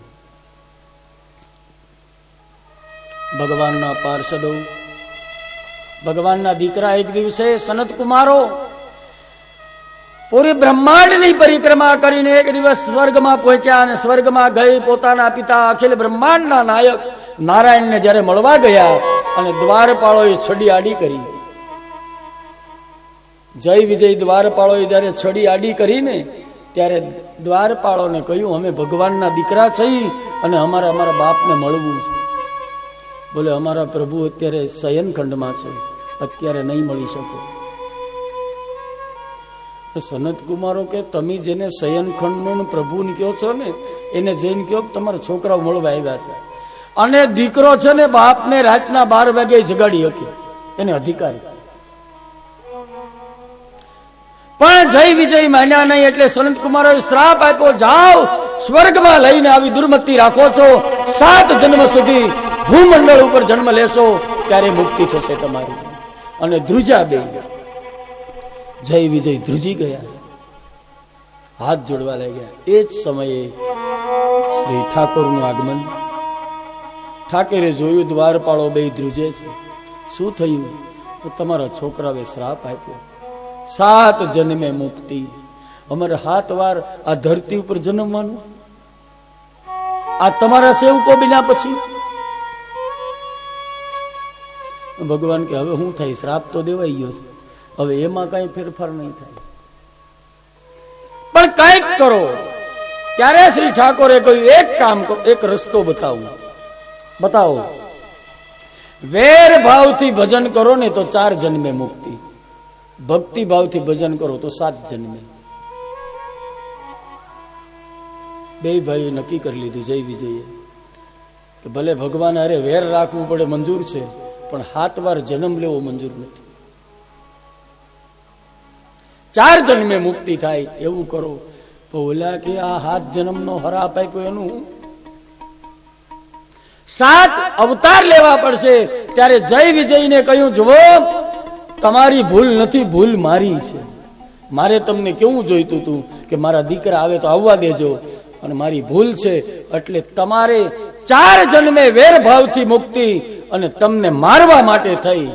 ભગવાનના પાર્ષદો, ભગવાનના દીકરા એક દિવસે સનત કુમારો પૂરી બ્રહ્માંડની પરિક્રમા કરીને એક દિવસ સ્વર્ગમાં પહોંચ્યા અને સ્વર્ગમાં ગઈ પોતાના પિતા અખિલ બ્રહ્માંડના નાયક નારાયણને જ્યારે મળવા ગયા અને દ્વારપાળોએ છડી આડી કરી. જય વિજય દ્વારપાળોએ જ્યારે છડી આડી કરીને ત્યારે દ્વારપાળોને કહ્યું, અમે ભગવાનના દીકરા છીએ અને અમારા બાપને મળવું છે. બોલે, અમારા પ્રભુ અત્યારે શયનખંડમાં છે, અત્યારે નહીં મળી શકે. સનત કુમારો કે તમે જેને શયનખંડનો પ્રભુ કહો છો ને એને જઈને કહો તમારા છોકરાઓ મળવા આવ્યા છે, અને દીકરો છે ને બાપને રાતના 12 વાગે જગાડી શકે, એને અધિકાર છે. પણ જય વિજય માન્યા નહીં એટલે સનત કુમારોએ શ્રાપ આપ્યો, જાઓ સ્વર્ગમાં લઈને આવી દુર્મતિ રાખો છો, 7 જન્મ સુધી ભૂમંડળ ઉપર જન્મ લેશો ત્યારે મુક્તિ થશે તમારી. અને ધ્રુજા બે જય વિજય ધ્રુજી ગયા, હાથ જોડવા લાગ્યા. એ જ સમયે શ્રી ઠાકોરનું આગમન. ઠાકરે જોયું દ્વારપાળો બે ધ્રુજે છે. શું થયું? તો તમારા છોકરાએ શ્રાપ આપ્યો, 7 જન્મે મુક્તિ. અમારે 7 વાર આ ધરતી ઉપર જન્મવાનું, આ તમારા સેવકો બિના પછી. ભગવાન કે હવે શું થાય? શ્રાપ તો દેવાઈ ગયો છે, હવે એમાં કઈ ફેરફાર નહીં થાય, પણ કઈક કરો. ત્યારે શ્રી ઠાકોરે કહ્યું, એક કામ કરો, એક રસ્તો બતાવો. વેર ભાવથી ભજન કરો ને તો 4 જન્મે મુક્તિ, ભક્તિ ભાવથી ભજન કરો તો 7 જન્મે. બે ભાઈ નક્કી કરી લીધું જય વિજયે કે ભલે ભગવાન અરે વેર રાખવું પડે મંજૂર છે, પણ 7 વાર જન્મ લેવો મંજૂર નથી. 4 જન્મે મુક્તિ થાય એવું કરો. તો ઓલા કે આ 7 જન્મનો હરાપ આપ્યો એનું 7 અવતાર લેવા પડશે. ત્યારે જય વિજયને કહ્યું, જુઓ તમારી ભૂલ નથી, ભૂલ મારી છે. મારે તમને કેવું જોઈતું હતું કે મારા દીકરા આવે તો આવવા દેજો, અને મારી ભૂલ છે એટલે તમારે 4 જન્મે વેર ભાવથી મુક્તિ અને તમને મારવા માટે થઈ,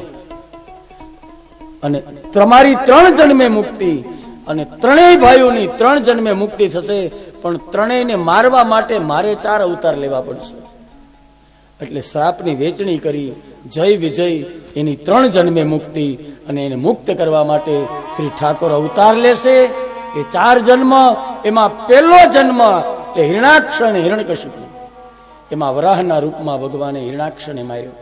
અને તમારી 3 જન્મે મુક્તિ, અને 3 ભાઈઓની 3 જન્મે મુક્તિ થશે, પણ 3ને મારવા માટે મારે 4 અવતાર લેવા પડશે. એટલે શ્રાપની વેચણી કરી જય વિજય એની 3 જન્મે મુક્તિ, અને એને મુક્ત કરવા માટે શ્રી ઠાકોર અવતાર લેશે. એ 4 જન્મ, એમાં પહેલો જન્મ એ હિરણાક્ષ અને હિરણ્યકશિપુ. એમાં વરાહના રૂપમાં ભગવાને હિરણાક્ષને માર્યો.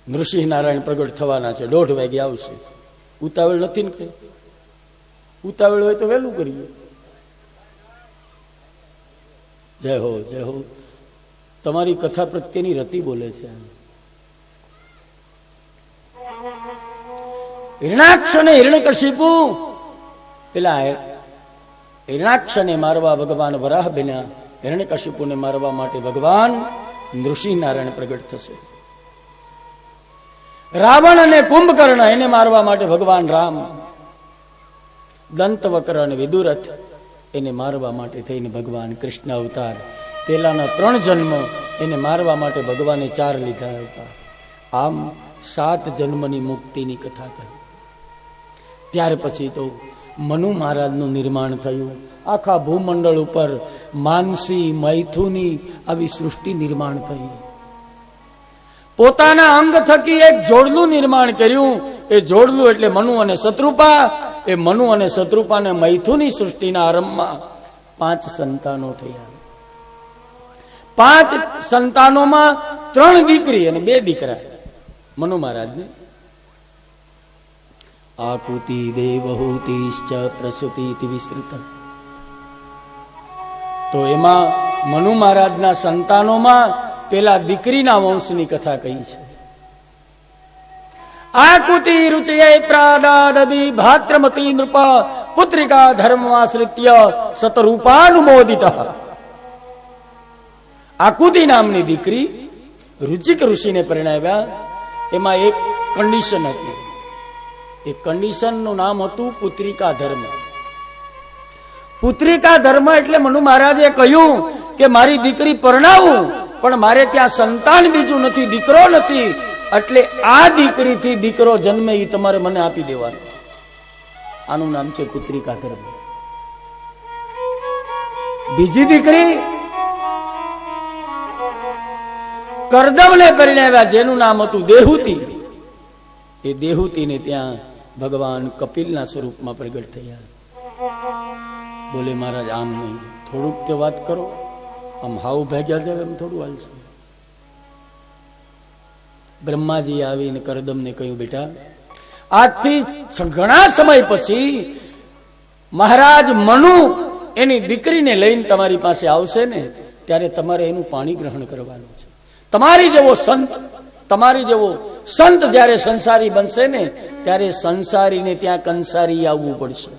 નૃસિંહ નારાયણ પ્રગટ થવાના છે, 1:30 વાગે આવશે. ઉતાવળ નથી ને? ઉતાવળ હોય તો વહેલું કરીએ. જય હો, જય હો. તમારી કથા પ્રત્યેની રતિ બોલે છે. હિરણાક્ષ અને હિરણ્યકશિપુ, પેલા હિરણાક્ષને મારવા ભગવાન વરાહ બન્યા, હિરણ્યકશિપુને મારવા માટે ભગવાન નૃસિંહ નારાયણ પ્રગટ થશે. રાવણ અને કુંભકર્ણ એને મારવા માટે ભગવાન રામ, દંતવક્ર અને વિદુરથ એને મારવા માટે થઈને ભગવાન કૃષ્ણ અવતાર. પેલાના 3 જન્મ એને મારવા માટે ભગવાને 4 લીધા હતા. આમ 7 જન્મની મુક્તિની કથા કહી. ત્યાર પછી તો મનુ મહારાજનું નિર્માણ થયું. આખા ભૂમંડળ ઉપર માનસી, મૈથુની આવી સૃષ્ટિ નિર્માણ થઈ. પોતાના અંગ થકી એક જોડલું નિર્માણ કર્યું. એ જોડલું એટલે મનુ અને શત્રુપા. એ મનુ અને શત્રુપાને મૈથુની સૃષ્ટિના આરંભમાં 5 સંતાનો થયા. 5 સંતાનોમાં 3 દીકરી અને 2 દીકરા મનુ મહારાજને. આકુતિ દેવહૂતિશ્ચ પ્રસૂતિ વિસ્તૃત. તો એમાં મનુ મહારાજના સંતાનોમાં પેલા દીકરીના વંશની કથા કહી છે. આકુતિ રુચય પ્રાદાદિ ભાત્રમતી નૃપ પુત્રિકા ધર્મવાશ્રિત્ય સતરૂપાનુમોદિત. આકુતિ નામની દીકરી રુચિક ઋષિને પરિણાવ્યા. એમાં એક કન્ડિશન હતી. એ કન્ડિશનનું નામ હતું પુત્રિકા ધર્મ. પુત્રિકા ધર્મ એટલે મનુ મહારાજે કહ્યું કે મારી દીકરી પરણાવું પણ મારે ત્યાં સંતાન બીજું નથી, દીકરો નથી, એટલે આ દીકરીથી દીકરો જન્મે એ તમારે મને આપી દેવાનું. આનું નામ છે પુત્રિકા ધર્મ. બીજી દીકરી કરદમને પરિણાવ્યા, જેનું નામ હતું દેહુતી. એ દેહુતીને ત્યાં ભગવાન કપિલના સ્વરૂપમાં પ્રગટ થયા. બોલે મહારાજ આમ નહીં, થોડુંક તે વાત કરો, આમ હાવ ભાગ્યા જાય એમ થોડું હાલશે. બ્રહ્માજી આવીને કરદમને કહ્યું, બેટા આજથી ઘણા સમય પછી મહારાજ મનુ એની દીકરીને લઈને તમારી પાસે આવશે ને, ત્યારે તમારે એનું પાણી ગ્રહણ કરવાનું છે. તમારી જેવો સંત જ્યારે સંસારી બનશે ને, ત્યારે સંસારીને ત્યાં કંસારી આવવું પડશે.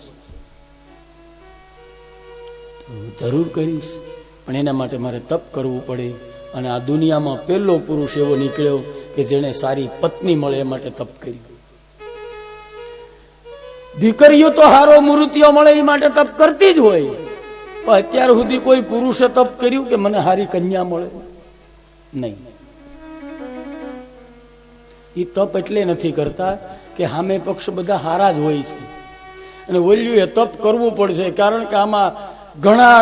જરૂર કરીશ, પણ એના માટે મારે તપ કરવું પડે. અને આ દુનિયામાં પહેલો પુરુષ એવો નીકળ્યો કે જેને સારી પત્ની મળે એ માટે તપ કર્યું. દીકરીઓ તો હારો મૂર્તિઓ મળે એ માટે તપ કરતી જ હોય, પણ અત્યાર સુધી કોઈ પુરુષે તપ કર્યું કે મને હારી કન્યા મળે? નહીં. એ તપ એટલે નથી કરતા કે સામે પક્ષ બધા હારા જ હોય છે, અને ઓલ્યું એ તપ કરવું પડશે, કારણ કે આમાં ઘણા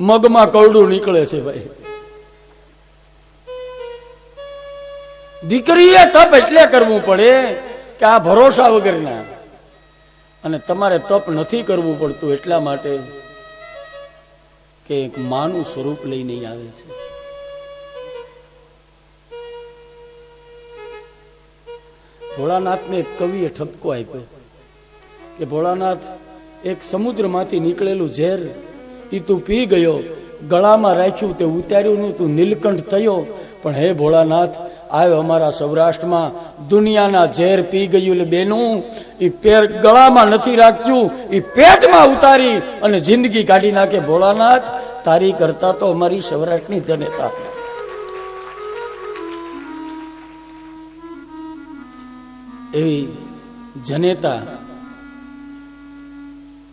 મગમાં કવડું નીકળે છે ભાઈ. દીકરીએ તપ એટલે કરવું પડે કે આ ભરોસા વગરના, અને તમારે તપ નથી કરવું પડતું એટલા માટે કે એક માનું સ્વરૂપ લઈને આવે છે. ભોળાનાથને એક કવિએ ઠપકો આપ્યો કે ભોળાનાથ, એક સમુદ્રમાંથી નીકળેલું ઝેર ઈ તું પી ગયો, ગળામાં રાખ્યું તે ઉતાર્યું નહીં, તું નીલકંઠ થયો. પણ હે ભોળાનાથ, આવ્યો અમારા સૌરાષ્ટ્રમાં દુનિયાના ઝેર પી ગયું, એટલે બેનું એ પેર ગળામાં નથી રાખતું, એ પેટમાં ઉતારી અને જિંદગી કાઢી નાખે. ભોળાનાથ, તારી કરતા તો અમારી સૌરાષ્ટ્રની જનતા. એવી જનેતા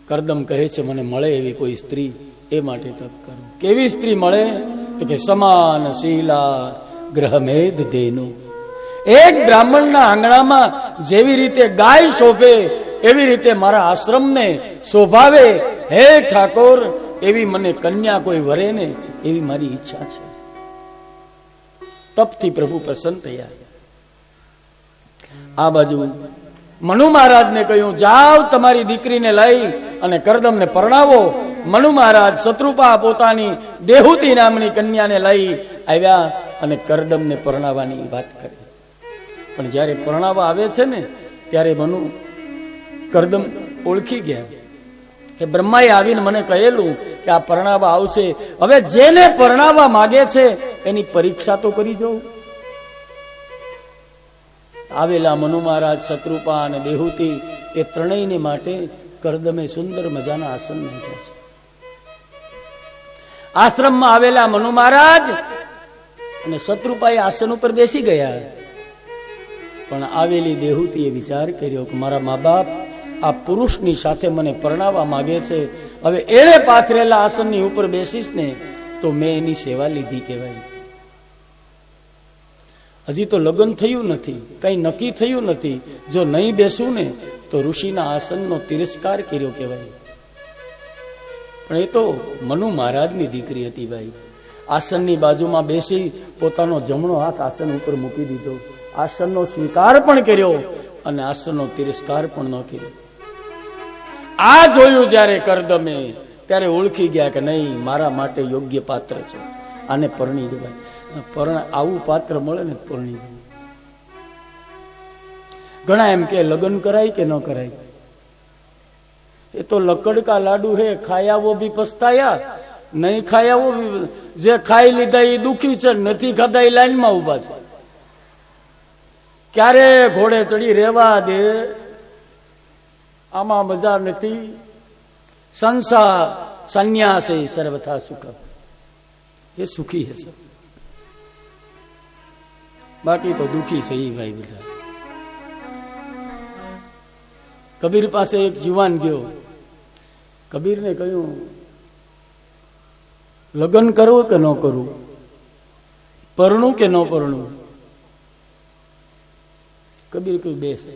કરદમ કહે છે, મને મળે એવી કોઈ સ્ત્રી, એ માટે તપ કરું. કેવી સ્ત્રી મળે? તો કે સમાન શીલા ગ્રહમેદ દેનું. એક બ્રાહ્મણના આંગણામાં જેવી રીતે ગાય શોભે એવી રીતે મારા આશ્રમને શોભાવે. હે ઠાકોર, એવી મને કન્યા કોઈ વરે ને, એવી મારી ઈચ્છા છે. તપથી પ્રભુ પ્રસન્ન થયા. આ બાજુ મનુ મહારાજને કહ્યું, જાઓ તમારી દીકરીને લઈ અને કરદમને પરણાવો. મનુ મહારાજ શત્રુપા પોતાની દેહુતી નામની કન્યાને લઈ આવ્યા અને કરદમને પરણાવવાની વાત કરી. પણ જયારે પરણાવવા આવે છે ને, ત્યારે મનુ કરદમ ઓળખી ગયા કે બ્રહ્માએ આવીને મને કહેલું કે આ પરણાવવા આવશે. હવે જેને પરણાવવા માંગે છે એની પરીક્ષા તો કરી જવું. આવેલા મનુ મહારાજ, શત્રુપા અને દેહુતી એ ત્રણેયને માટે કરદમે સુંદર મજાના આસન નાખ્યા છે. આશ્રમમાં આવેલા મનુ મહારાજ અને શત્રુપા એ આસન ઉપર બેસી ગયા. પણ આવેલી દેહુતીએ વિચાર કર્યો કે મારા મા બાપ આ પુરુષની સાથે મને પરણાવવા માંગે છે, હવે એણે પાથરેલા આસનની ઉપર બેસીશ ને તો મેં એની સેવા લીધી કહેવાય. હજી તો લગ્ન થયું નથી, કઈ નક્કી થયું નથી. જો નહીં બેસું ને તો ઋષિના આસનનો તિરસ્કાર કર્યો કહેવાય. પણ એ તો મનુ મહારાજની દીકરી હતી ભાઈ. આસનની બાજુમાં બેસી પોતાનો જમણો હાથ આસન ઉપર મૂકી દીધો, આસનનો સ્વીકાર પણ કર્યો અને આસનનો તિરસ્કાર પણ ન કર્યો. આ જોયું જયારે કરદમે, ત્યારે ઓળખી ગયા કે નહીં, મારા માટે યોગ્ય પાત્ર છે, આને પરણી જવાય. આવું પાત્ર મળે ને પરણી જવાય. ઘણા એમ કે લગ્ન કરાય કે ન કરાય, એ તો લકડ કા લાડુ હે, ખાયા વો ભી પસ્તાયા, નહીં ખાયા વો ભી, જે ખાઈ લીધા એ દુખી છે, નથી ખાધા એ લાઈનમાં ઉભા છે. ક્યારે ઘોડે ચડી રેવા દે, આમાં મજા નથી. સંસાર સંન્યાસ સર્વથા સુખ, એ સુખી હશે, બાકી તો દુખી છે એ ભાઈ બધા. કબીર પાસે એક જુવાન ગયો, કબીરને કહ્યું લગ્ન કરવું કે ન કરવું? પરણું કે ન પરણું? કબીર કહ્યું બેસે.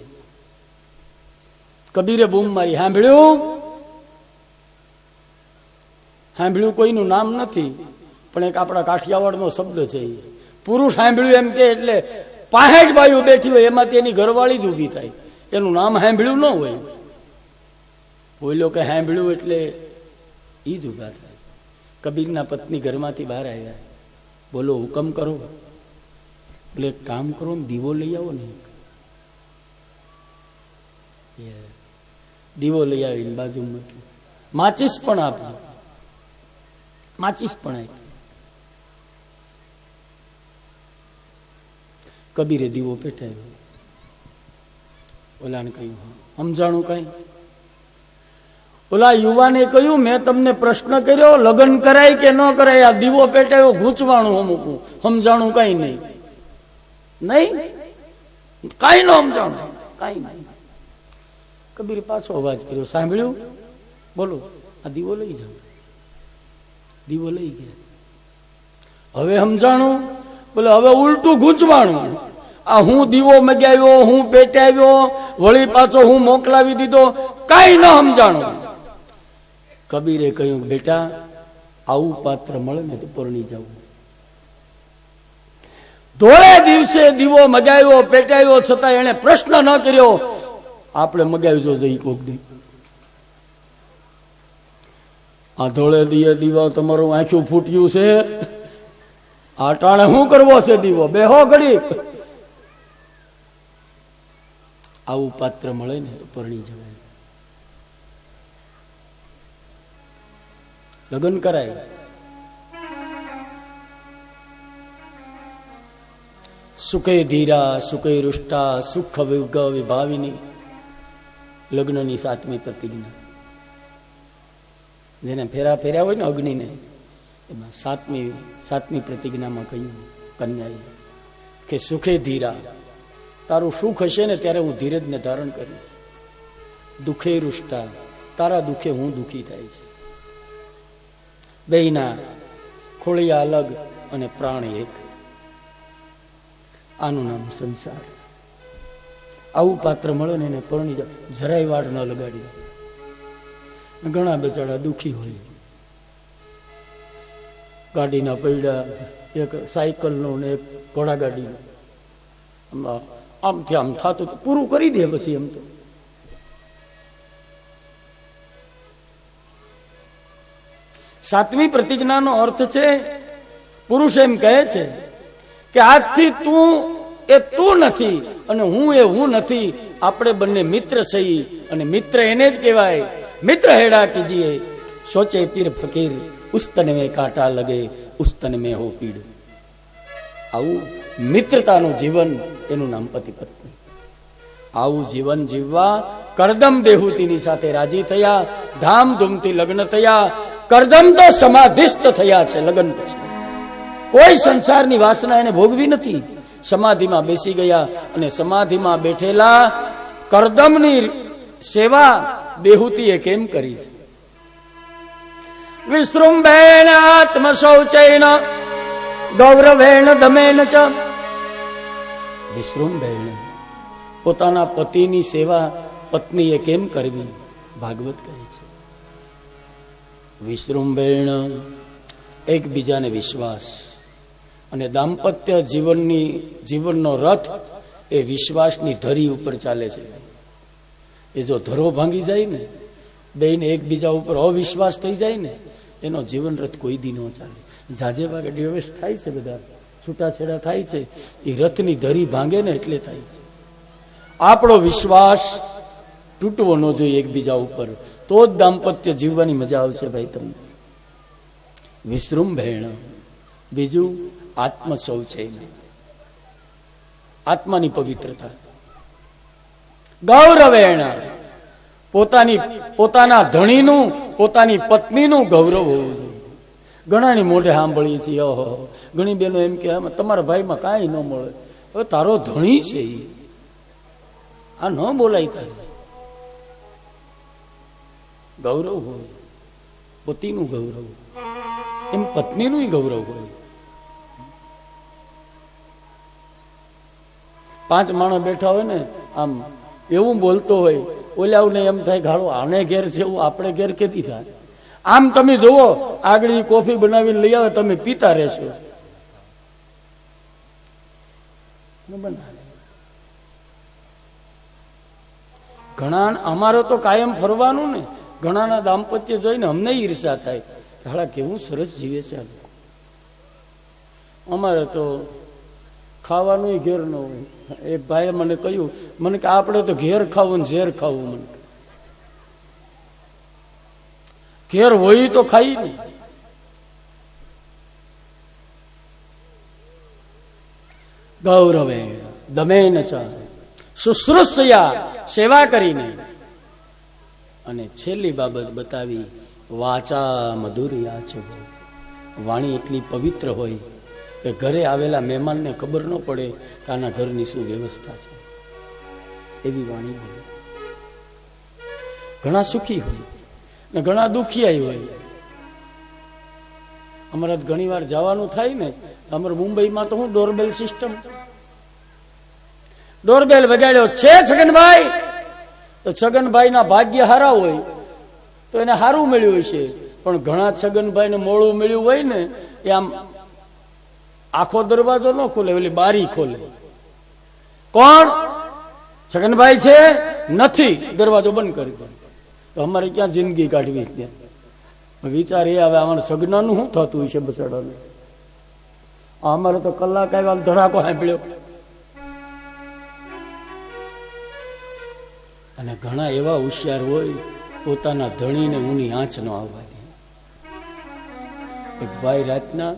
કબીરે બૂમ મારી, સાંભળ્યું? સાંભળ્યું કોઈનું નામ નથી, પણ એક આપણા કાઠિયાવાડનો શબ્દ છે. પુરુષ સાંભળ્યું એમ કે એટલે 65 બાયું બેઠી હોય એમાંથી એની ઘરવાળી જ ઊભી થાય. એનું નામ સાંભળ્યું ન હોય. બોલ્યો કે સાંભળ્યું એટલે ઈ જ ઉભા થાય. કબીરના પત્ની ઘરમાંથી બહાર આવ્યા. બોલો હુકમ કરો. બોલે એક કામ કરો, દીવો લઈ આવો ને. દીવો લઈ આવીને બાજુમાં માચીસ પણ આપજો. માચીસ પણ આપી. કબીરે દીવો પેટાવ્યો. ઓલાને કહ્યું સમજાણું કઈ? ઓલા યુવાને કહ્યું મેં તમને પ્રશ્ન કર્યો લગ્ન કરાય કે ન કરાય? આ દીવો પેટાવ્યો, ગૂંચવાણું અમુકું, સમજાણું કઈ નહીં. નહીં કઈ ન સમજાણું, કઈ નહીં. કબીર પાછો અવાજ કર્યો, સાંભળ્યું? બોલો આ દીવો લઈ જાઓ. દીવો લઈ ગયા. હવે સમજાણું? બોલે હવે ઉલટું ગૂંચવાણું. આ હું દીવો મગાવ્યો, હું પેટાવ્યો, વળી પાછો હું મોકલાવી દીધો, કઈ ન સમજાણું. કબીરે કહ્યું બેટા આવું પાત્ર મળે ને તો પરણી જવું. ધોળે દિવસે દીવો મગાવ્યો, પેટાવ્યો, છતાં એને પ્રશ્ન ન કર્યો આપણે મગાવી જો જઈ કોક દી. આ ધોળે દીએ દીવા તમારું આંખું ફૂટ્યું છે, આ ટાણે શું કરવો છે દીવો? બેહો ઘડી. આવું પાત્ર મળે ને તો પરણી જવાય, લગ્ન કરાય. સુખે ધીરા સુખે રૂષ્ટા સુખ વિગ વિભાવિની, લગ્નની 7મી પ્રતિજ્ઞા. જેને ફેરા ફેર્યા હોય ને અગ્નિને, એમાં 7મી પ્રતિજ્ઞામાં કહ્યું કન્યાએ કે સુખે ધીરા, તારું સુખ હશે ને ત્યારે હું ધીરજને ધારણ કરીશ. દુઃખે રૂષ્ટા, તારા દુઃખે હું દુઃખી થઈશ. બેયના ખોળિયા અલગ અને પ્રાણ એક, આનું નામ સંસાર. આવું પાત્ર મળે ને એને પરણી જાય, જરાય વાડ ન લગાડી. ઘણા બેચારા દુઃખી હોય, ગાડીના પૈડા, એક સાયકલનો ને એક ઘોડાગાડીનો, આમથી આમ થતું પૂરું કરી દે પછી. એમ તો સાતમી પ્રતિજ્ઞાનો અર્થ છે, પુરુષ એમ કહે છે કે આજથી તું એ તું નથી અને હું એ હું નથી. આપણે બંને મિત્ર સહી, અને મિત્ર એને જ કહેવાય. મિત્ર હેડા કીજીએ સોચે પીર ફકીર, ઉસ તન में કાંટા લગે ઉસ તન में હો પીડ. આવું મિત્રતાનું જીવન, એનું નામ પતિ પત્ની. આવું જીવન જીવવા કરદમ બેહુતીની સાથે રાજી થયા, ધામધૂમથી લગ્ન થયા. કરદમ તો સમાધિસ્થ થયા છે. લગ્ન પછી કોઈ સંસારની વાસના એને ભોગવી નથી. સમાધિમાં બેસી ગયા અને સમાધિમાં બેઠેલા કરદમની સેવા બેહુતીએ કેમ કરી છે? વિસૃંભેણ આત્મ શૌચેન ગૌરવેણ દમેન ચ. વિસૃંભેણ, પોતાના પતિની સેવા પત્નીએ કેમ કરવી? ભાગવત કહે છે. વિસૃંભેણ, એકબીજાને વિશ્વાસ. અને દાંપત્ય જીવનનો રથ એ વિશ્વાસની ધરી ઉપર ચાલે છે. એ જો ધરો ભાંગી જાય ને, બેયને એકબીજા ઉપર અવિશ્વાસ થઈ જાય ને, એનો જીવન રથ કોઈ દી ન ચાલે. જાજે ભાગે ડિવોર્સ થાય છે, બધા છૂટાછેડા થાય છે, એ રથની ધરી ભાંગે ને એટલે થાય છે. આપણો વિશ્વાસ તૂટવો ન જોઈએ એકબીજા ઉપર, તો જ દાંપત્ય જીવવાની મજા આવશે ભાઈ તમને. વિસૃંભેણ. બીજું આત્મ શૌચેન, આત્માની પવિત્રતા. ગૌરવેણ, પોતાના ધણીનું, પોતાની પત્નીનું ગૌરવ હોવું જોઈએ. ઘણાની મોઢે સાંભળીએ છીએ, ઓહો, ઘણી બહેનો એમ કે તમારા ભાઈમાં કાંઈ ન મળે. હવે તારો ધણી છે, આ ન બોલાય. તારે ગૌરવ હોય, પતિનું ગૌરવ, એમ પત્નીનું ગૌરવ હોય. 5 માણસ બેઠા હોય ને આમ એવું બોલતો હોય, ઓલાને એમ થાય ગાળો આને ઘેર છે એવું આપણે ઘેર કેતી થાય. આમ તમે જુઓ આગળ કોફી બનાવીને લઈ આવે, તમે પીતા રહેશો. ઘણા અમારે તો કાયમ ફરવાનું ને, ઘણાના દાંપત્ય જોઈને અમને ઈર્ષા થાય, હાલા કેવું સરસ જીવે છે. અમારે તો ખાવાનું ઘેર ન હોય. એક ભાઈએ મને કહ્યું, મને કે આપણે તો ઘેર ખાવું ને ઝેર ખાવું. મને ઘેર હોય તો ખાઈ ને. ગૌરવે દમેન ચ શુશ્રૂષયા, સેવા કરીને. અને છેલ્લી બાબત બતાવી, વાચા મધુરિયા છે. વાણી એટલી પવિત્ર હોય કે ઘરે આવેલા મહેમાનને ખબર ન પડે કે આના ઘરની શું વ્યવસ્થા છે, એવી વાણી હોય. ઘણા સુખી હોય ને ઘણા દુખિયા હોય. અમારે ઘણી વાર જવાનું થાય ને, અમારે મુંબઈમાં તો હું ડોરબેલ સિસ્ટમ, ડોરબેલ વગાડ્યો છે છગનભાઈ, તો છગનભાઈ ના ભાગ્ય હારા હોય તો એને હારું મળ્યું હોય છે. પણ ઘણા છગનભાઈ ને મોડું મળ્યું હોય ને, એ આમ આખો દરવાજો ન ખોલે, ઓલી બારી ખોલે. કોણ? છગનભાઈ છે નથી, દરવાજો બંધ કરી દો. તો અમારે ક્યાં જિંદગી કાઢવી? ત્યાં વિચાર એ આવે, અમારે સગનાનું શું થતું હોય છે બસાડાનું. અમારે તો કલાક આવ્યા ધડાકો સાંભળ્યો. અને ઘણા એવા હોશિયાર હોય, પોતાના ધણીને ઊની આંચ ન આવવા દે. એક ભાઈ રાતના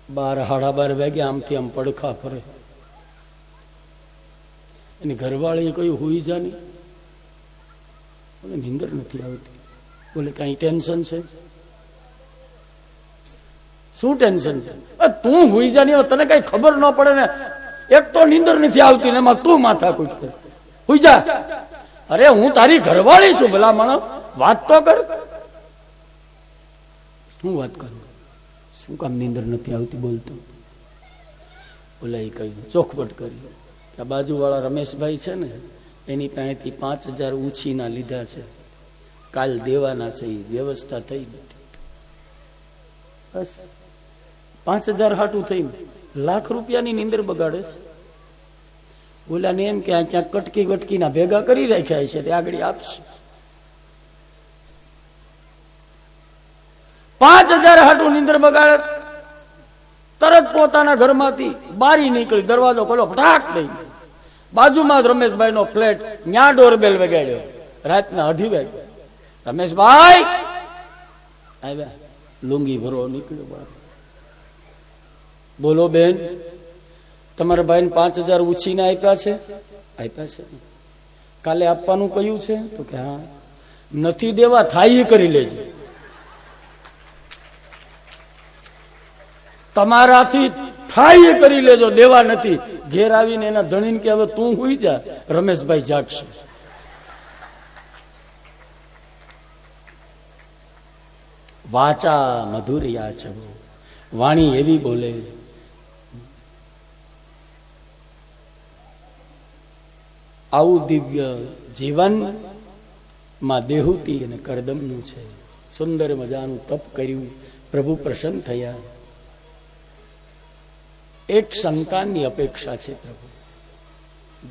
12 સાડા 12 વાગે આમથી આમ પડખા ફરે. એની ઘરવાળીએ કહ્યું હુઈ જા નહીં. બોલે નીંદર નથી આવતી. બોલે કઈ ટેન્શન છે? શું ટેન્શન છે? તું હુઈ જા નહીં, તને કઈ ખબર ન પડે ને. એક તો નીંદર નથી આવતી ને એમાં તું માથા કૂટ કરે. હુઈ જા. અરે હું તારી ઘરવાળી છું, ભલા માણસ વાત તો કર. શું વાત કરું? શું કામ નીંદર નથી આવતી બોલતો? બોલા એ કહ્યું, ચોખવટ કરી કે આ બાજુવાળા રમેશભાઈ છે ને, એની પાસેથી 5000 ઉછીના લીધા છે, કાલ દેવાના છે, એ વ્યવસ્થા થઈ નથી. બસ 5000 હાટું થઈને લાખ રૂપિયાની નીંદર બગાડે છે. બોલા ને એમ કે આ ક્યાંક કટકી વટકીના ભેગા કરી રાખ્યા છે, તે આગળ આપશે. 5000 હાટું નીંદર બગાડે. તરત પોતાના ઘરમાંથી બારી નીકળી, દરવાજો ખોલો, ફટાક દઈ. બાજુમાં જ રમેશભાઈ નો ફ્લેટ, ન્યા ડોરબેલ વગાડ્યો. રાતના 2:30 વાગે રમેશભાઈ આવ્યા, લુંગી ભરો નીકળ્યો બહાર. બોલો બેન, તમારા ભાઈને 5000 ઉછીને આપ્યા છે? આપ્યા છે. કાલે આપવાનું કહ્યું છે? તો કે હા. નથી દેવા, થાય કરી લેજો. તમારાથી થાય કરી લેજો, દેવા નથી. ઘેર આવીને એના ધણીને કે હવે તું હુઈ જા, રમેશભાઈ જાગશે. વાચા મધુરિયા છે, વાણી એવી બોલે. આવું દિવ્ય જીવન માં દેહૂતી અને કરદમનું છે. સુંદર મજાનું તપ કર્યું, પ્રભુ પ્રસન્ન થયા. એક સંતાનની અપેક્ષા છે પ્રભુ,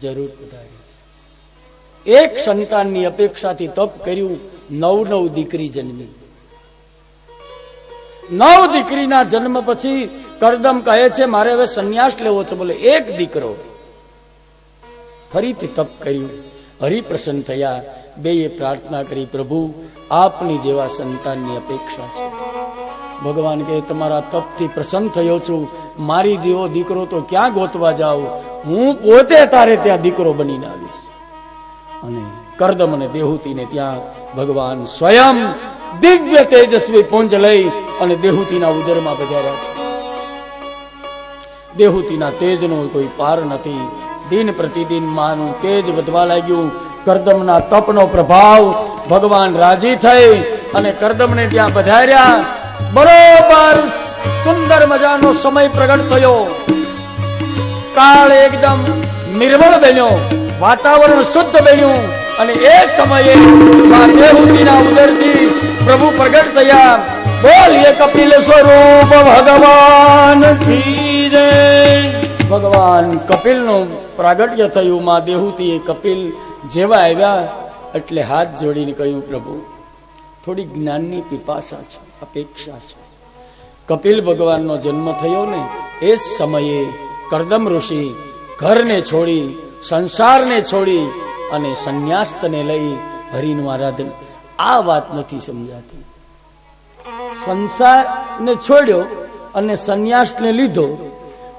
જરૂર પધારી. એક સંતાનની અપેક્ષાથી તપ કર્યું. 9 દીકરી જન્મી. 9 દીકરીના જન્મ પછી કરદમ કહે છે મારે હવે સંન્યાસ લેવો છે. બોલે એક દીકરો. ફરીથી તપ કર્યું, હરિપ્રસન્ન થયા. બેએ પ્રાર્થના કરી, પ્રભુ આપની જેવા સંતાનની અપેક્ષા છે. ભગવાન કહે તમારા તપથી પ્રસન્ન થયો છું, મારી જેવો દીકરો તો ક્યાં ગોતવા જાઉં, હું પોતે તારે ત્યાં દીકરો બનીને આવીશ. અને કરદમ અને દેહૂતીને ત્યાં ભગવાન સ્વયં દિવ્ય તેજસ્વી પુંજ લઈ અને દેહૂતીના ઉદરમાં પધાર્યા. દેહૂતીના તેજનો કોઈ પાર નથી. દિન પ્રતિદિન માનું તેજ વધવા લાગ્યું. કરદમના તપનો પ્રભાવ, ભગવાન રાજી થઈ અને કરદમને ત્યાં પધાર્યા. બરોબર સુંદર મજાનો સમય પ્રગટ થયો. કાળ એકદમ નિર્મળ બન્યો, વાતાવરણ શુદ્ધ બન્યું અને એ સમયે દેહૂતીના ઉદરથી પ્રભુ પ્રગટ થયા. બોલીએ કપિલ સ્વરૂપ ભગવાન કી જય. ભગવાન કપિલનું પ્રાગટ્ય થયું. માં દેહૂતી કપિલ જેવા આવ્યા એટલે હાથ જોડીને કહ્યું, પ્રભુ થોડી જ્ઞાનની પીપાસા છે, અપેક્ષા છે. કપિલ ભગવાનનો જન્મ થયો ને એ સમયે કરદમ ઋષિ ઘરને છોડી, સંસારને છોડી અને સંન્યાસને લઈ હરિનું આરાધન. આ વાત નથી સમજાતી. સંસારને છોડ્યો અને સંન્યાસને લીધો,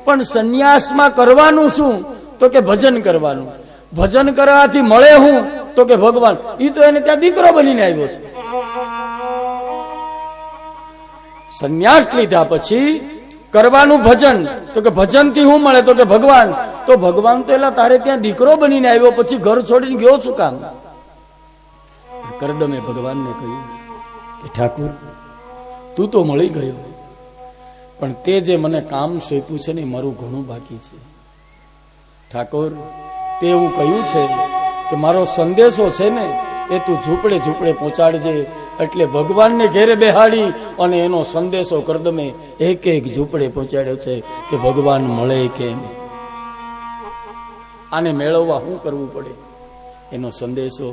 પણ સંન્યાસમાં કરવાનું શું? તો કે ભજન કરવાનું. ભજન કરવાથી મળે હું? તો કે ભગવાન. ઈ તો એને ત્યાં દીકરો બનીને આવ્યો છે. સંન્યાસ લીધા પછી કરવાનું ભજન, તો કે ભજનથી શું મળે? તો કે ભગવાન. તો ભગવાન તો એલા તારે ત્યાં દીકરો બનીને આવ્યો, પછી ઘર છોડીને ગયો શું કામ? કરદમે ભગવાનને કહ્યું કે ઠાકુર તું તો મળી ગયો, પણ તે જે મને કામ સોંપ્યું છે ને મારું ઘણું બાકી છે. ઠાકોર તે હું કહ્યું છે કે મારો સંદેશો છે ને એ તું ઝૂંપડે ઝૂંપડે પહોંચાડજે. એટલે ભગવાનને ઘેરે બેહાડી અને એનો સંદેશો કરદમે એક એક ઝૂંપડે પહોંચાડ્યો છે કે ભગવાન મળે કેમ, આને મેળવવા શું કરવું પડે, એનો સંદેશો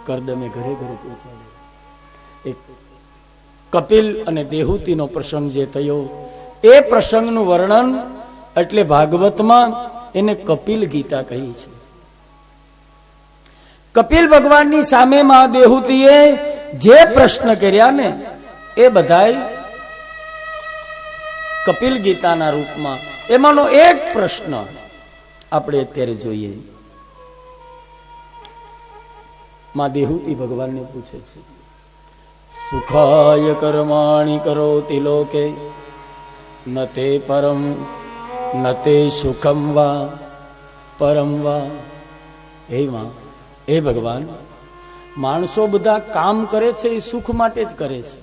કરદમે ઘરે ઘરે પહોંચાડ્યો. એક કપિલ અને દેહૂતીનો પ્રસંગ જે થયો એ પ્રસંગનું વર્ણન એટલે ભાગવતમાં એને કપિલ ગીતા કહી છે. કપિલ ભગવાનની સામે માં દેહૂતીએ જે પ્રશ્ન કર્યા ને એ બધાય કપિલ ગીતાના રૂપમાં. એમાંનો એક પ્રશ્ન આપણે અત્યારે જોઈએ. માં દેહૂતી ભગવાનને પૂછે છે, સુખાય કર્માણિ કરોતિ લોકે ન તે પરમ ન તે સુખમ વા પરમ વા. હે માં, હે ભગવાન, માણસો બધા કામ કરે છે એ સુખ માટે જ કરે છે.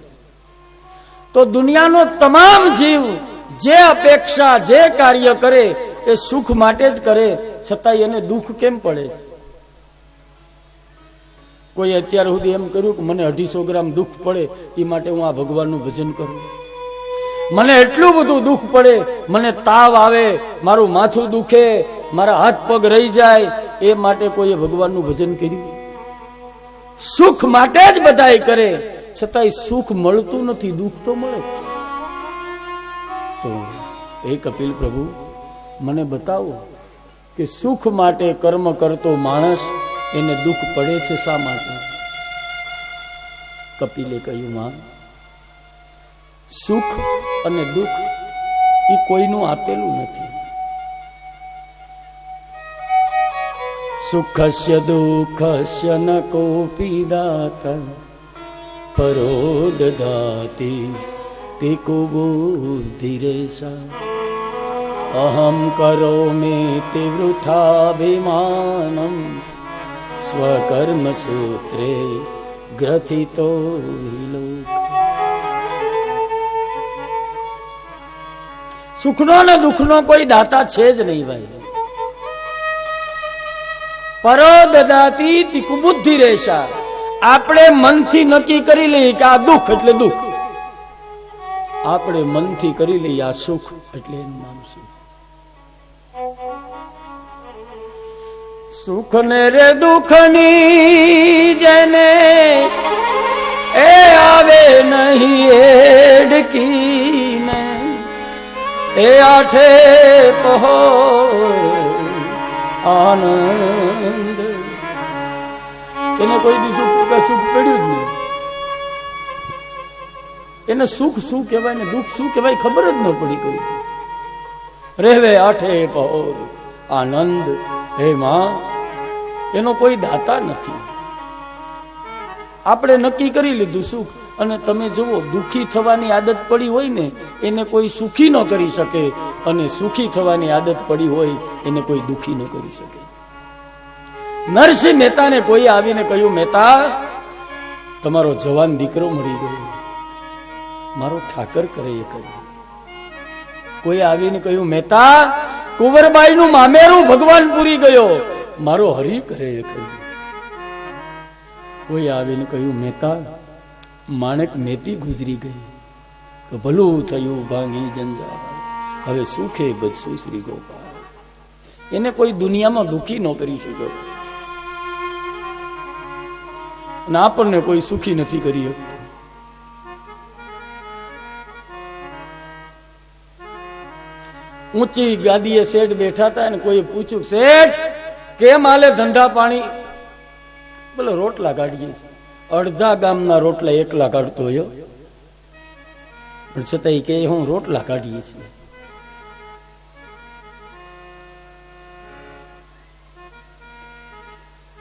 તો દુનિયાનો તમામ જીવ જે અપેક્ષા જે કાર્ય કરે એ સુખ માટે જ કરે, છતાંય એને દુઃખ કેમ પડે છે? કોઈ અત્યાર સુધી એમ કર્યું કે મને 250 ગ્રામ દુઃખ પડે એ માટે હું આ ભગવાનનું ભજન કરું? મને એટલું બધું દુઃખ પડે, મને તાવ આવે, મારું માથું દુખે, મારા હાથ પગ રહી જાય, એ માટે કોઈએ ભગવાનનું ભજન કર્યું? સુખ માટે જ બધાય કરે, છતાંય સુખ મળતું નથી, દુઃખ તો મળે. તો એ કપિલ પ્રભુ મને બતાવો કે સુખ માટે કર્મ કરતો માણસ એને દુઃખ પડે છે શા માટે? કપિલે કહ્યું, માં, સુખ અને દુઃખ એ કોઈનું આપેલું નથી. સુખસ્ય દુઃખસ્ય ન કોપી દાતા પરો દદાતિ તે કો બુદ્ધિરેશા અહમ કરોમિ તે વૃથાભિમાનમ સ્વકર્મ સૂત્રે ગ્રથિતો લોક. સુખનો ને દુઃખનો કોઈ દાતા છે જ નહીં ભાઈ. પરો દદાતી તિકુ બુદ્ધિ રેશા. આપણે મનથી નક્કી કરી લઈએ કે આ દુઃખ એટલે દુઃખ, આપણે મનથી કરી લઈએ આ સુખ એટલે એનું નામ સુખ. સુખ ને રે દુઃખ ની જેને એ આવે નહીં એડકી ને એ આઠે પહોર આનંદ. એને કોઈ દી સુખ પડ્યું જ નહીં. એને સુખ શું કહેવાય ને દુઃખ શું કહેવાય ખબર જ ન પડી. કોઈ રહેવે આઠે પહોર આનંદ. હે માં, એનો કોઈ દાતા નથી. આપણે નક્કી કરી લીધું સુખ. અને તમે જુઓ, દુઃખી થવાની આદત પડી હોય ને એને કોઈ સુખી ન કરી શકે, અને સુખી થવાની આદત પડી હોય એને કોઈ દુઃખી ન કરી શકે. નરસિંહ મહેતાને કોઈ આવીને કહ્યું, મહેતા, તમારો જવાન દીકરો મળી ગયો, મારો ઠાકર કરે એ કર્યું. કોઈ આવીને કહ્યું, મહેતા, કુંવરબાઈ નું મામેરું ભગવાન પૂરી ગયો, મારો હરી કરે કહ્યું. કોઈ આવીને કહ્યું, મહેતા માણેક મેતી ગુજરી ગઈ, તો ભલું થયું ભાંગી જંજાળ, હવે સુખે બચશું શ્રી ગોપાલ. એને કોઈ દુનિયામાં દુખી ન કરી શક્યો, અને આપણને કોઈ સુખી નથી કરી શકતું. ઊંચી ગાદીએ શેઠ બેઠા હતા અને કોઈ પૂછ્યું, શેઠ કેમ હાલે ધંધા પાણી? બોલો રોટલા કાઢીએ છીએ. અડધા ગામના રોટલા એકલા કાઢતો હોય, પણ છતાંય કે હું રોટલા કાઢીએ છીએ.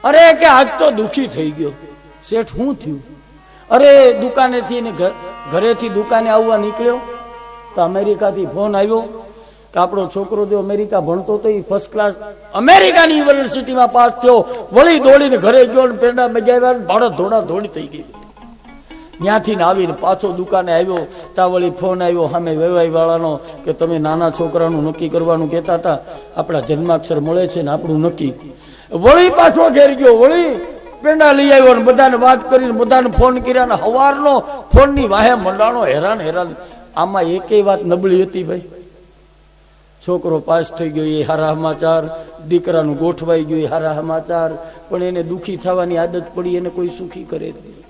અરે કે આજ તો દુખી થઈ ગયો. શેઠ શું થયું? અરે દુકાનેથી ને ઘરેથી દુકાને આવવા નીકળ્યો તો અમેરિકાથી ફોન આવ્યો કે આપણો છોકરો જો અમેરિકા ભણતો તો એ ફર્સ્ટ ક્લાસ અમેરિકાની યુનિવર્સિટીમાં પાસ થયો. વળી દોડીને ઘરે ગયો, પેંડા મગાવ્યા, ભાડો ધોડા ધોડી થઈ ગઈ. ત્યાંથી આવીને પાછો દુકાને આવ્યો ત્યાં વળી ફોન આવ્યો સામે વેવાઈ વાળાનો કે તમે નાના છોકરાનું નક્કી કરવાનું કહેતા હતા, આપણા જન્માક્ષર મળે છે ને આપણું નક્કી. વળી પાછો ઘેર ગયો, વળી પેંડા લઈ આવ્યો ને બધાને વાત કરીને બધાને ફોન કર્યા ને હવારનો ફોનની વાહે મંડાણો. હેરાન હેરાન. આમાં એકેય વાત નબળી હતી ભાઈ. છોકરો પાસ થઈ ગયો એ હારા સમાચાર, દીકરાનું ગોઠવાઈ ગયું એ હારા સમાચાર, પણ એને દુખી થવાની આદત પડી, એને કોઈ સુખી કરે જ નહીં.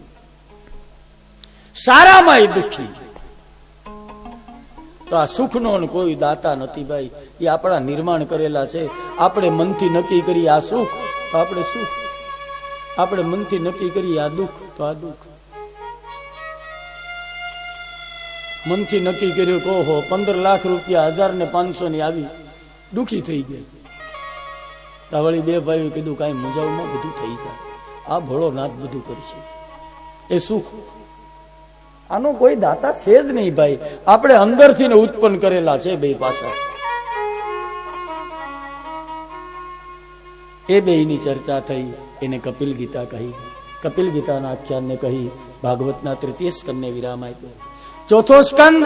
સારામાં દુખી. તો આ સુખનો કોઈ દાતા નથી ભાઈ, એ આપણા નિર્માણ કરેલા છે. આપણે મનથી નક્કી કરીએ આ સુખ તો આપણે સુખ, આપણે મનથી નક્કી કરીએ આ દુઃખ તો આ દુઃખ. મનથી નક્કી કર્યું કે ઓહો 15 લાખ રૂપિયા 1500 ની આવી, દુખી થઈ ગયા. વળી બે ભાઈઓ કીધું કાંઈ મુંજાવમાં બધું થઈ જાય, આ ભોળો નાથ બધું કરશે, એ સુખ. આનો કોઈ દાતા છે જ નહીં ભાઈ, આપણે અંદરથી ને ઉત્પન્ન કરેલા છે બે પાસા. એ બેની ચર્ચા થઈ, એને કપિલ ગીતા કહી. કપિલ ગીતાના આખ્યાનને કહી ભાગવતના 3ય સ્કંદને વિરામ આપ્યો. 4થો સ્કંદ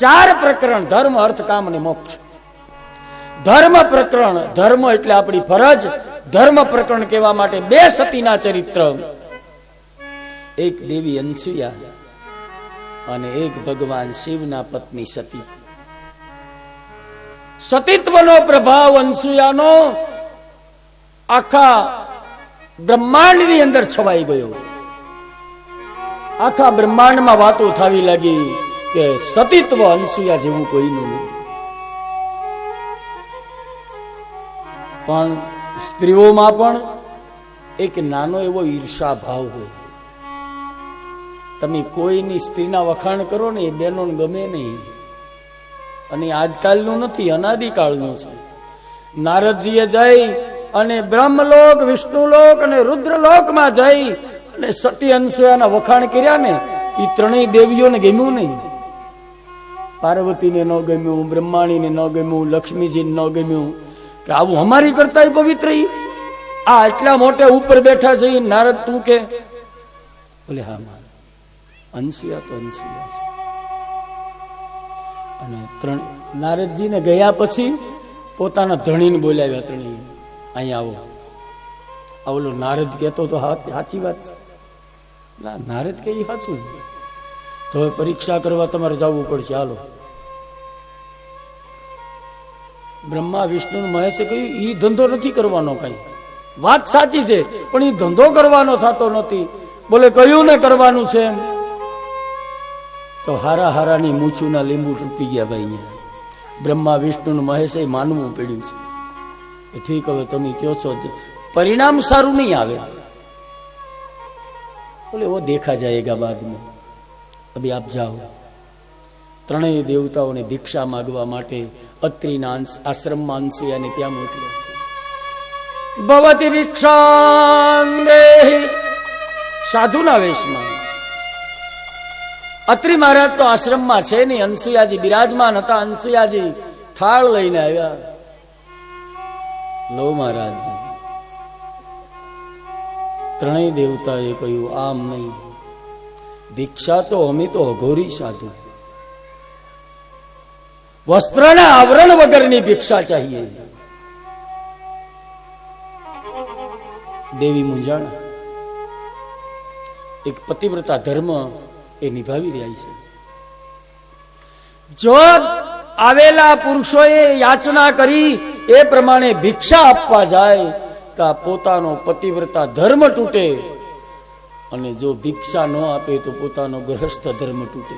4 પ્રકરણ, ધર્મ અર્થ કામ અને મોક્ષ. ધર્મ પ્રકરણ, ધર્મ એટલે આપણી ફરજ. ધર્મ પ્રકરણ કહેવા માટે 2 સતીના ચરિત્ર, એક દેવી અનસુયા અને એક ભગવાન શિવના પત્ની સતી. સતીત્વનો પ્રભાવ અનસુયાનો આખા બ્રહ્માંડની અંદર છવાઈ ગયો. આખા બ્રહ્માંડમાં વાતો થવી લાગી કે સતીત્વ અનસુયા જેવું કોઈનું નહીં. પણ સ્ત્રીઓમાં પણ એક નાનો એવો ઈર્ષા ભાવ હોય. તમે કોઈની સ્ત્રીના વખાણ કરો ને એ બેનોને ગમે નહીં. અને આજકાલનું નથી, અનાદિકાળનું છે. નારદજીએ જઈ અને બ્રહ્મલોક, વિષ્ણુલોક અને રુદ્રલોકમાં જઈ અને સતી અનસુયાના વખાણ કર્યા ને, એ 3 દેવીઓને ગમ્યું નહીં. પાર્વતીને ન ગમ્યું, બ્રહ્માણીને ન ગમ્યું, લક્ષ્મીજીને ન ગમ્યું કે આવું અમારી કરતા પવિત્ર આ એટલા મોટે ઉપર બેઠા છે. નારદ તું કે બોલે હા માં, અનસુયા તો અનસુયા છે. અને નારદજીને ગયા પછી પોતાના ધણીને બોલાવ્યા. ધણી અહીંયા આવો. આવલો નારદ કહેતો તો સાચી વાત છે. નારદ કે સાચું, તો હવે પરીક્ષા કરવા તમારે જવું પડશે, હાલો. બ્રહ્મા વિષ્ણુ મહેશે કહ્યું ઈ ધંધો નથી કરવાનો. કઈ વાત સાચી છે, પણ ઈ ધંધો કરવાનો થતો નથી. બોલે કયું ને કરવાનું છે એમ? તો હારા હારાની મૂછુના લીંબુ તૂટી ગયા ભાઈ. બ્રહ્મા વિષ્ણુ મહેશે માનવું પડ્યું છે. ઠીક, હવે તમે કયો છો, પરિણામ સારું નહીં આવે. બોલે વો દેખા જાયેગા બાદ में, અભી આપ જાઓ. 3 દેવતાઓને ભિક્ષા માંગવા માટે અત્રિના આશ્રમમાં અનસુયાને ત્યાં મોકલ્યા. ભવતી ભિક્ષાં દેહિ, સાધુના વેશમાં. અત્રિ મહારાજ તો આશ્રમમાં છે નહીં, અનસુયાજી બિરાજમાન હતા. અનસુયાજી થાળ લઈને આવ્યા. લો મહારાજજી. 3 દેવતાએ કહ્યું આમ નહીં, ભિક્ષા તો અમે તો અઘોરી સાધુ, વસ્ત્રના આવરણ વગરની ભિક્ષા ચાહીએ. દેવી મૂંઝાણ. એક પતિવ્રતા ધર્મ એ નિભાવી રહ્યા છે. જો આવેલા પુરુષોએ યાચના કરી એ પ્રમાણે ભિક્ષા આપવા જાય તો પોતાનો પતિવ્રતા ધર્મ તૂટે, અને જો ભિક્ષા ન આપે તો પોતાનો ગૃહસ્થ ધર્મ તૂટે.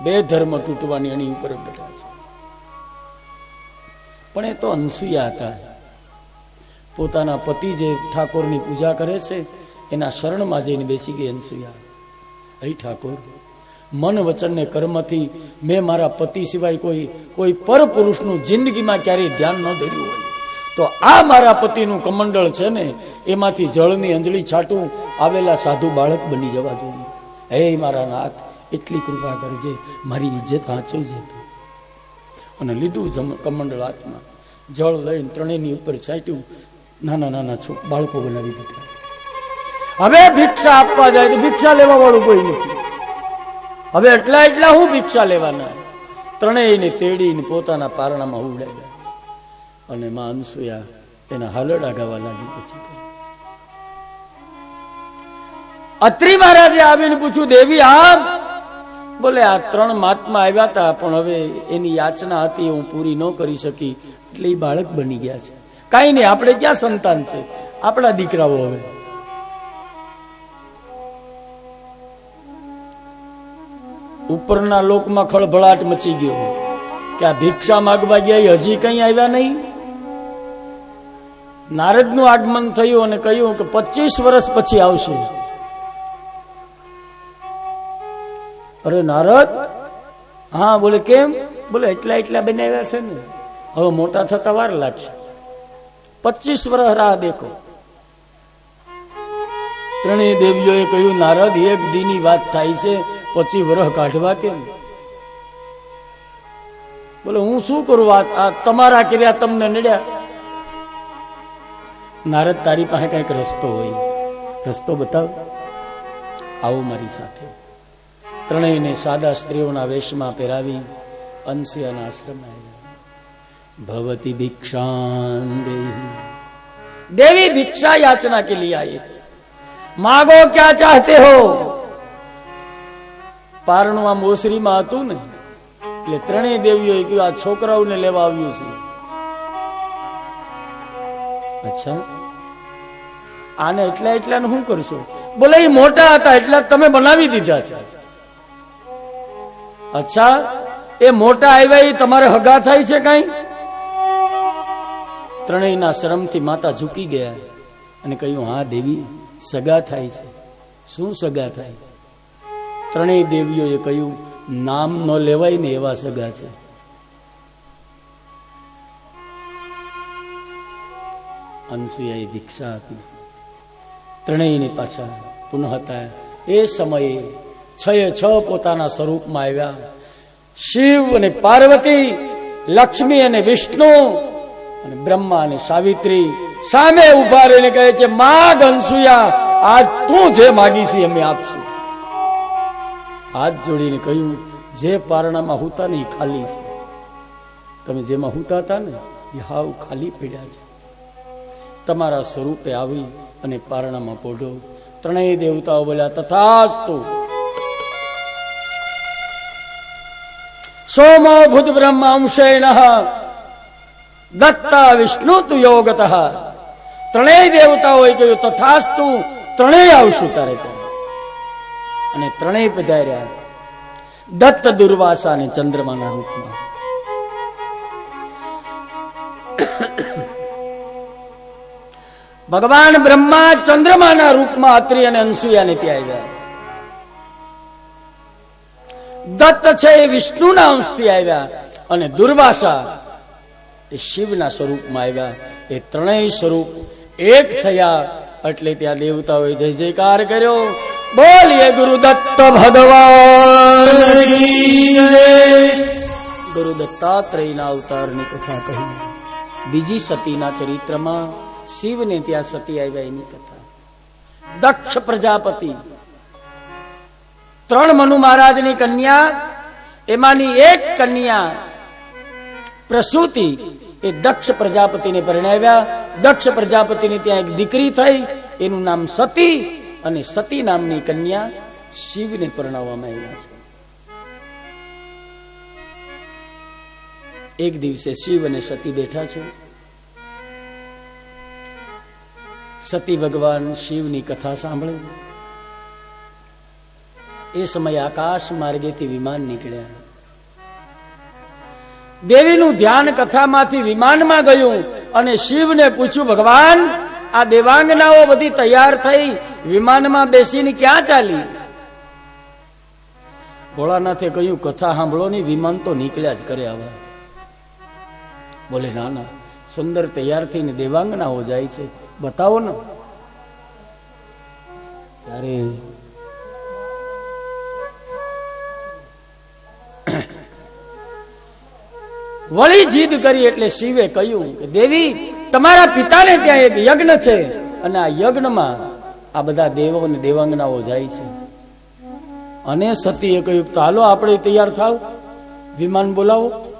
બે ધર્મ તૂટવાની એની ઉપર બેઠા છે. પણ એ તો અનસુયા હતા. પોતાના પતિ જે ઠાકોરની પૂજા કરે છે એના શરણમાં જઈને બેસી ગઈ અનસુયા. અહીં ઠાકોર, મન વચન ને કર્મથી મેં મારા પતિ સિવાય કોઈ પર પુરુષનું જિંદગીમાં ક્યારેય ધ્યાન ન ધર્યું હોય, તો આ મારા પતિનું કમંડળ છે ને એમાંથી જળની અંજળી છાટું આવેલા સાધુ બાળક બની જવા જોઈએ. હે મારા નાથ, એટલી કૃપા કરજે, મારી ઇજ્જત વાંચવજે. અને લીધું કમંડળ હાથમાં, જળ લઈને ત્રણેયની ઉપર છાંટ્યું. નાના નાના બાળકો બનાવી દીધા. હવે ભિક્ષા આપવા જાય તો ભિક્ષા લેવા વાળું કોઈ નથી. હવે એટલા હું ભિક્ષા લેવાના. ત્રણેયને તેડીને પોતાના પારણામાં ઉડાડ્યા. અને માં અનસુયા એના હાલડા ગાવા લાગી. પછી અત્રી મહારાજે આવીને પૂછ્યું, દેવી આમ? બોલે, આ ત્રણ મહાત્મા આવ્યા હતા, પણ હવે એની યાચના હતી, હું પૂરી ન કરી શકી, એટલે એ બાળક બની ગયા છે. કઈ નહીં, આપણે ક્યાં સંતાન છે, આપણા દીકરાઓ. હવે ઉપરના લોકમાં ખળભળાટ મચી ગયો કે આ ભિક્ષા માગવા ગયા હજી કઈ આવ્યા નહીં. નારદનું આગમન થયું અને કહ્યું કે 25 વર્ષ પછી આવશે. અરે નારદ? હા. બોલે કેમ? બોલે એટલા બનાવ્યા છે ને, હવે મોટા થતા વાર લાગશે. 25 વર્ષ રાહ દેખો. ત્રણેય દેવીઓએ કહ્યું, નારદ, એક દીની વાત થાય છે, 25 વર્ષ કાઢવા કેમ? બોલે હું શું કરું, આ તમારા કર્યા તમને નડ્યા. નારદ, તારી પાસે કઈક રસ્તો હોય, રસ્તો બતાવ. આવો મારી સાથે. ત્રણેયને સાદા સ્ત્રીઓના વેશમાં પહેરાવી અનસુયાના આશ્રમ આવ્યા. ભવતી ભિક્ષાં દેહી. देवी भिक्षा याचना के लिए आई, मांगो क्या चाहते हो. પારણું આમ ઓસરીમાં હતું ને, એટલે ત્રણેય દેવીઓએ કહ્યું, આ છોકરાઓને લેવા આવ્યું છે. અચ્છા, આને એટલા શું કરશો? બોલે એ મોટા હતા એટલા તમે બનાવી દીધા છે. અચ્છા, એ મોટા આવ્યા એ તમારે હગા થાય છે કઈ? ત્રણેયના શરમથી માતા ઝૂકી ગયા અને કહ્યું, હા દેવી, સગા થાય છે. શું સગા થાય? ત્રણેય દેવીઓએ કહ્યું, નામ ન લેવાય ને એવા સગા છે. અનસુયાએ ભિક્ષા આપી. ત્રણેયને પાછા પુનઃ હતા. એ સમયે 6 પોતાના સ્વરૂપમાં આવ્યા. શિવ અને પાર્વતી, લક્ષ્મી અને વિષ્ણુ અને બ્રહ્મા અને સાવિત્રી સામે ઉભા રહીને કહે છે, માગ અનસુયા, આજ તું જે માગી છે અમે આપશું. હાથ જોડીને કહ્યું, જે પારણામાં હુતા ને એ ખાલી છે. તમે જેમાં હુતા હતા ને એ હાવ ખાલી પડ્યા છે. તમારા સ્વરૂપે આવી અને પારણામાં પોઢો. ત્રણેય દેવતાઓ બોલ્યા, તથાસ્તુ. સોમો ભૂત બ્રહ્મ અંશેણ દત્તા વિષ્ણુ તુ યોગત. ત્રણેય દેવતાઓએ કહ્યું, તથાસ્તુ, ત્રણેય આવશું તારે ત્યાં. અને ત્રણેય પધાર્યા દત્ત, દુર્વાસા અને ચંદ્રમાના રૂપમાં. ભગવાન બ્રહ્મા ચંદ્રમાના રૂપમાં અત્રિ અને અનસુયાને ત્યાં આવ્યા. દત્ત છે એ વિષ્ણુના અંશથી આવ્યા અને દુર્વાસા એ શિવના સ્વરૂપમાં આવ્યા. એ ત્રણેય સ્વરૂપ એક થયા એટલે ત્યાં દેવતાઓએ જય જયકાર કર્યો. બોલીએ ગુરુ દત્ત ભગવાન. ગુરુ દત્તાત્રેયના અવતારની કથા કહી. બીજી સતીના ચરિત્રમાં શિવને ત્યાં સતી આવ્યા એની કથા. દક્ષ પ્રજાપતિ 3 મનુ મહારાજની કન્યા, એમાંની એક કન્યા પ્રસૂતિ એ દક્ષ પ્રજાપતિને પરણાવ્યા. દક્ષ પ્રજાપતિની ત્યાં એક દીકરી થઈ, એનું નામ સતી, અને સતી નામની કન્યા શિવને પરણાવવામાં આવ્યા છે. એક દિવસે શિવ અને સતી બેઠા છે. સતી ભગવાન શિવની કથા સાંભળે. એ સમયે આકાશ માર્ગેથી વિમાન નીકળ્યા. દેવીનું ધ્યાન કથામાંથી વિમાનમાં ગયું અને શિવને પૂછ્યું, ભગવાન, આ દેવાંગનાઓ બધી તૈયાર થઈ વિમાનમાં બેસીને ક્યાં ચાલી? ભોળાનાથે કહ્યું, કથા સાંભળો ની, વિમાન તો નીકળ્યા જ કરે આવા. બોલે, ના ના, સુંદર તૈયાર થઈને દેવાંગનાઓ જાય છે, બતાવો ને. ત્યારે વળી જીદ કરી એટલે શિવે કહ્યું કે દેવી, તમારા પિતાને ત્યાં એક યજ્ઞ છે અને આ યજ્ઞમાં આ બધા દેવો અને દેવાંગનાઓ જાય છે. અને સતીએ કહ્યું, તો હાલો આપણે તૈયાર થાવ, વિમાન બોલાવો.